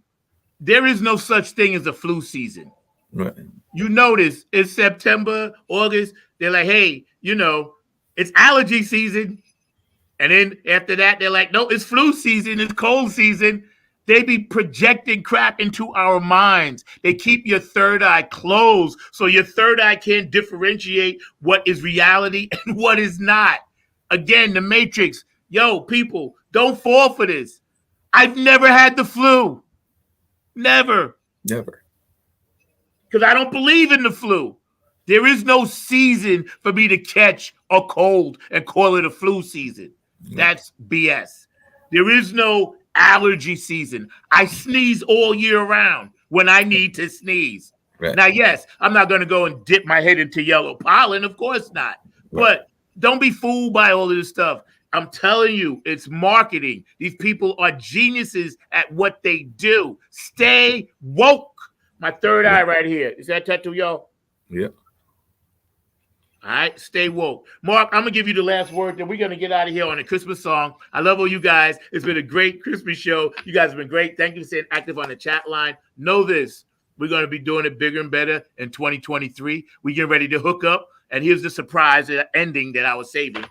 there is no such thing as a flu season. Right. You notice it's September, August, they're like, hey, it's allergy season. And then after that, they're like, no, it's flu season, it's cold season. They be projecting crap into our minds. They keep your third eye closed so your third eye can't differentiate what is reality and what is not. Again, the Matrix. Yo, people, don't fall for this. I've never had the flu. Never. Never. Because I don't believe in the flu. There is no season for me to catch a cold and call it a flu season. That's BS. There is no allergy season. I sneeze all year round when I need to sneeze. Right. Now, yes, I'm not going to go and dip my head into yellow pollen. Of course not. Right. But don't be fooled by all of this stuff. I'm telling you, it's marketing. These people are geniuses at what they do. Stay woke. My third eye right here. Is that tattoo, y'all? Yeah. All right, stay woke. Mark, I'm going to give you the last word, then we're going to get out of here on a Christmas song. I love all you guys. It's been a great Christmas show. You guys have been great. Thank you for staying active on the chat line. Know this, we're going to be doing it bigger and better in 2023. We get ready to hook up, and here's the surprise ending that I was saving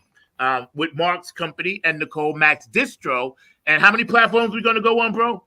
with Mark's company and Nicole Max Distro. And how many platforms we going to go on, bro?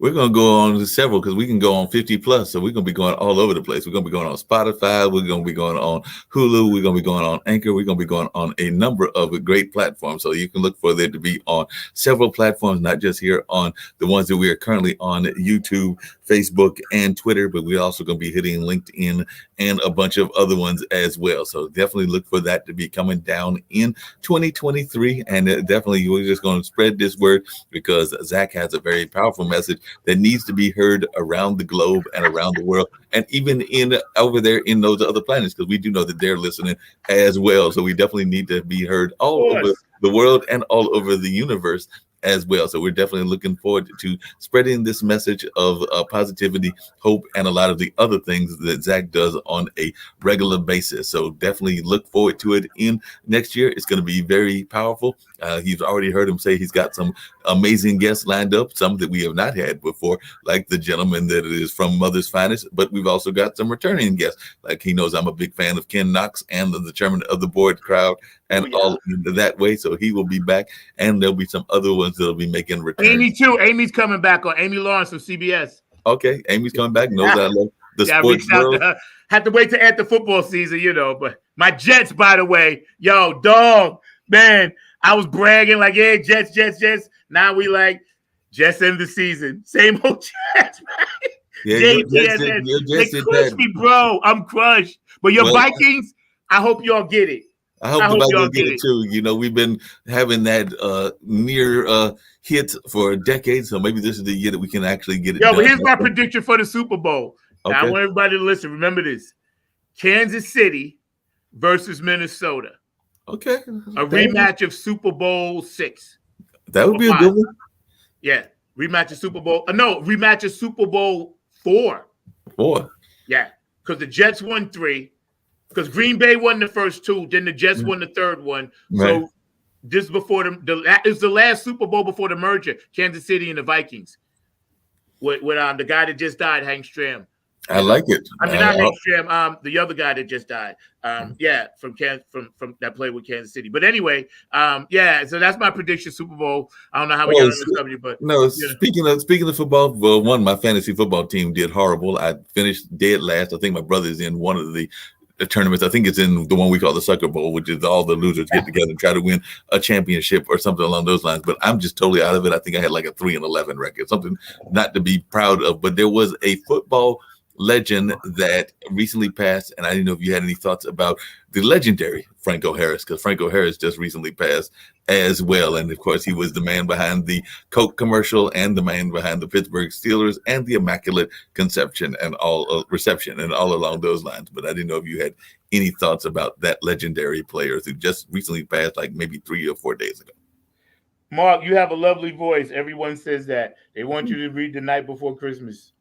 We're going to go on to several because we can go on 50 plus. So we're going to be going all over the place. We're going to be going on Spotify. We're going to be going on Hulu. We're going to be going on Anchor. We're going to be going on a number of great platforms. So you can look for there to be on several platforms, not just here on the ones that we are currently on YouTube, Facebook, and Twitter, but we're also going to be hitting LinkedIn and a bunch of other ones as well. So definitely look for that to be coming down in 2023. And definitely we're just going to spread this word because Zach has a very powerful message that needs to be heard around the globe and around the world, and even in over there in those other planets, because we do know that they're listening as well. So we definitely need to be heard all over the world and all over the universe as well. So we're definitely looking forward to spreading this message of positivity, hope, and a lot of the other things that Zach does on a regular basis. So definitely look forward to it in next year. It's going to be very powerful. He's already heard him say he's got some amazing guests lined up, some that we have not had before, like the gentleman that is from Mother's Finest, but we've also got some returning guests. Like he knows I'm a big fan of Ken Knox and the chairman of the board crowd and all that way. So he will be back, and there'll be some other ones that'll be making returns. Amy too. Amy's coming back on Amy Lawrence from CBS. Okay, Amy's coming back. Knows I love the sports world. Had to wait to add the football season, you know. But my Jets, by the way, yo, dog, man, I was bragging like, yeah, Jets. Now we like Jets end the season. Same old Jets, right? Yeah, they crushed me, bro. I'm crushed. But your Vikings, I hope y'all get it. I hope the Vikings get it too. You know, we've been having that near hit for decades, so maybe this is the year that we can actually get it. Yo, but here's my prediction for the Super Bowl. Okay. Now, I want everybody to listen. Remember this: Kansas City versus Minnesota. Okay. A rematch of Super Bowl 6. That would be a good one. Yeah, rematch of Super Bowl. Rematch of Super Bowl 4. 4. Yeah, because the Jets won 3. Because Green Bay won the first 2, then the Jets won the third one. Right. So this before is the last Super Bowl before the merger, Kansas City and the Vikings. With the guy that just died, Hank Stram. I like it. I mean, not Hank Stram, the other guy that just died. Yeah, from that played with Kansas City. But anyway, yeah. So that's my prediction. Super Bowl. I don't know how we got on this subject, but no. Speaking of football, well, my fantasy football team did horrible. I finished dead last. I think my brother's in one of the tournaments. I think it's in the one we call the Sucker Bowl, which is all the losers get together and try to win a championship or something along those lines. But I'm just totally out of it. I think I had like a 3-11 record, something not to be proud of. But there was a football legend that recently passed, and I didn't know if you had any thoughts about the legendary Franco Harris, because Franco Harris just recently passed as well. And of course, he was the man behind the Coke commercial and the man behind the Pittsburgh Steelers and the Immaculate Conception and all reception and all along those lines. But I didn't know if you had any thoughts about that legendary player who just recently passed, like maybe 3 or 4 days ago. Mark, you have a lovely voice. Everyone says that. They want you to read The Night Before Christmas.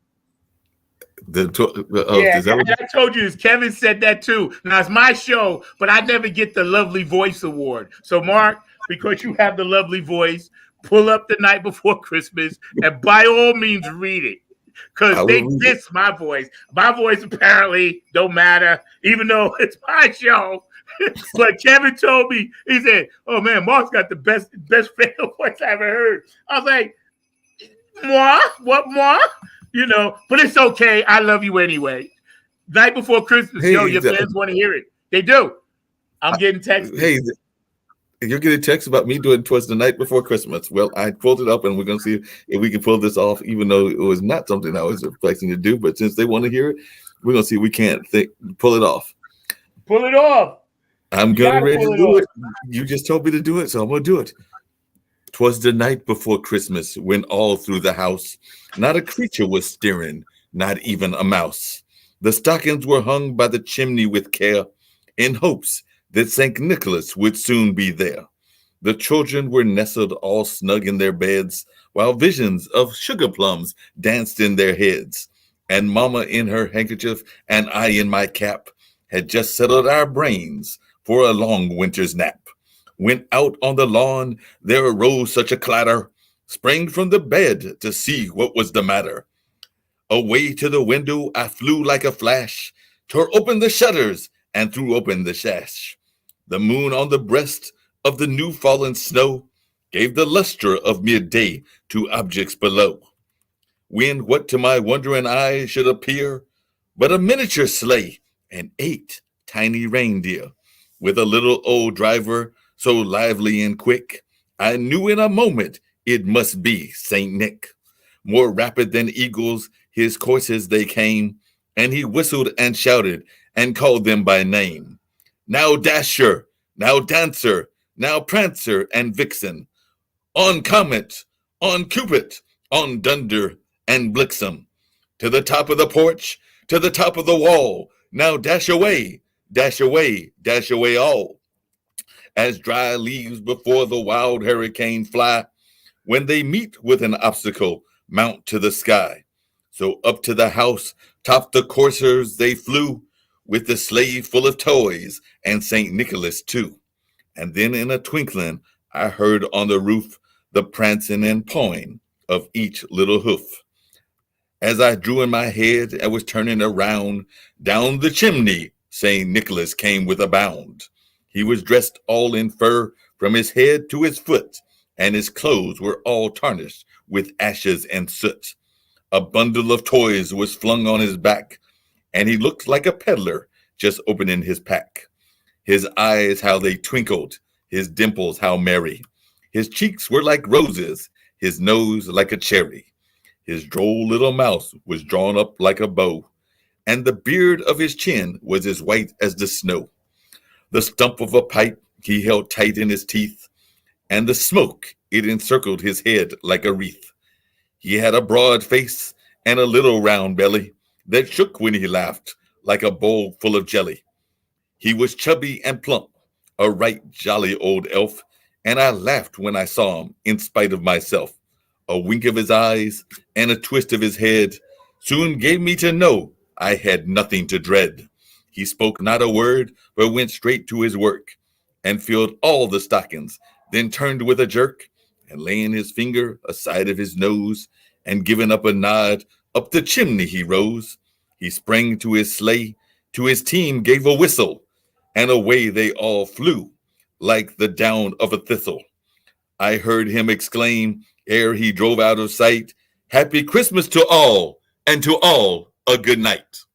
I told you this. Kevin said that too. Now it's my show, but I never get the lovely voice award. So Mark, because you have the lovely voice, pull up The Night Before Christmas and by all means read it. Because they diss my voice. My voice apparently don't matter, even though it's my show. But Kevin told me, he said, oh man, Mark's got the best radio voice I ever heard. I was like, moi? What moi? You know, but it's okay. I love you anyway. Night Before Christmas, yo, your fans want to hear it. They do. I'm getting texts. Hey, you're getting texts about me doing Towards the Night Before Christmas. Well, I pulled it up, and we're going to see if we can pull this off, even though it was not something I was expecting to do. But since they want to hear it, we're going to see if we can't pull it off. Pull it off. I'm getting ready to do it. You just told me to do it, so I'm going to do it. 'Twas the night before Christmas, when all through the house not a creature was stirring, not even a mouse. The stockings were hung by the chimney with care, in hopes that St. Nicholas would soon be there. The children were nestled all snug in their beds, while visions of sugar plums danced in their heads. And Mama in her handkerchief and I in my cap had just settled our brains for a long winter's nap. When out on the lawn there arose such a clatter, sprang from the bed to see what was the matter. Away to the window I flew like a flash, tore open the shutters and threw open the sash. The moon on the breast of the new fallen snow gave the luster of midday to objects below. when what to my wondering eye should appear but a miniature sleigh and 8 tiny reindeer, with a little old driver so lively and quick, I knew in a moment it must be Saint Nick. More rapid than eagles, his courses they came, and he whistled and shouted and called them by name. Now Dasher, now Dancer, now Prancer and Vixen, on Comet, on Cupid, on Dunder and Blixen, to the top of the porch, to the top of the wall, now dash away, dash away, dash away all. As dry leaves before the wild hurricane fly, when they meet with an obstacle, mount to the sky. So up to the house, top the coursers they flew, with the sleigh full of toys, and St. Nicholas too. And then in a twinkling, I heard on the roof the prancing and pawing of each little hoof. As I drew in my head and was turning around, down the chimney St. Nicholas came with a bound. He was dressed all in fur from his head to his foot, and his clothes were all tarnished with ashes and soot. A bundle of toys was flung on his back, and he looked like a peddler just opening his pack. His eyes, how they twinkled, his dimples, how merry. His cheeks were like roses, his nose like a cherry. His droll little mouth was drawn up like a bow, and the beard of his chin was as white as the snow. The stump of a pipe he held tight in his teeth, and the smoke, it encircled his head like a wreath. He had a broad face and a little round belly that shook when he laughed like a bowl full of jelly. He was chubby and plump, a right jolly old elf, and I laughed when I saw him in spite of myself. A wink of his eyes and a twist of his head soon gave me to know I had nothing to dread. He spoke not a word, but went straight to his work and filled all the stockings, then turned with a jerk and laying his finger aside of his nose and giving up a nod, up the chimney he rose. He sprang to his sleigh, to his team gave a whistle, and away they all flew like the down of a thistle. I heard him exclaim ere he drove out of sight, "Happy Christmas to all, and to all a good night."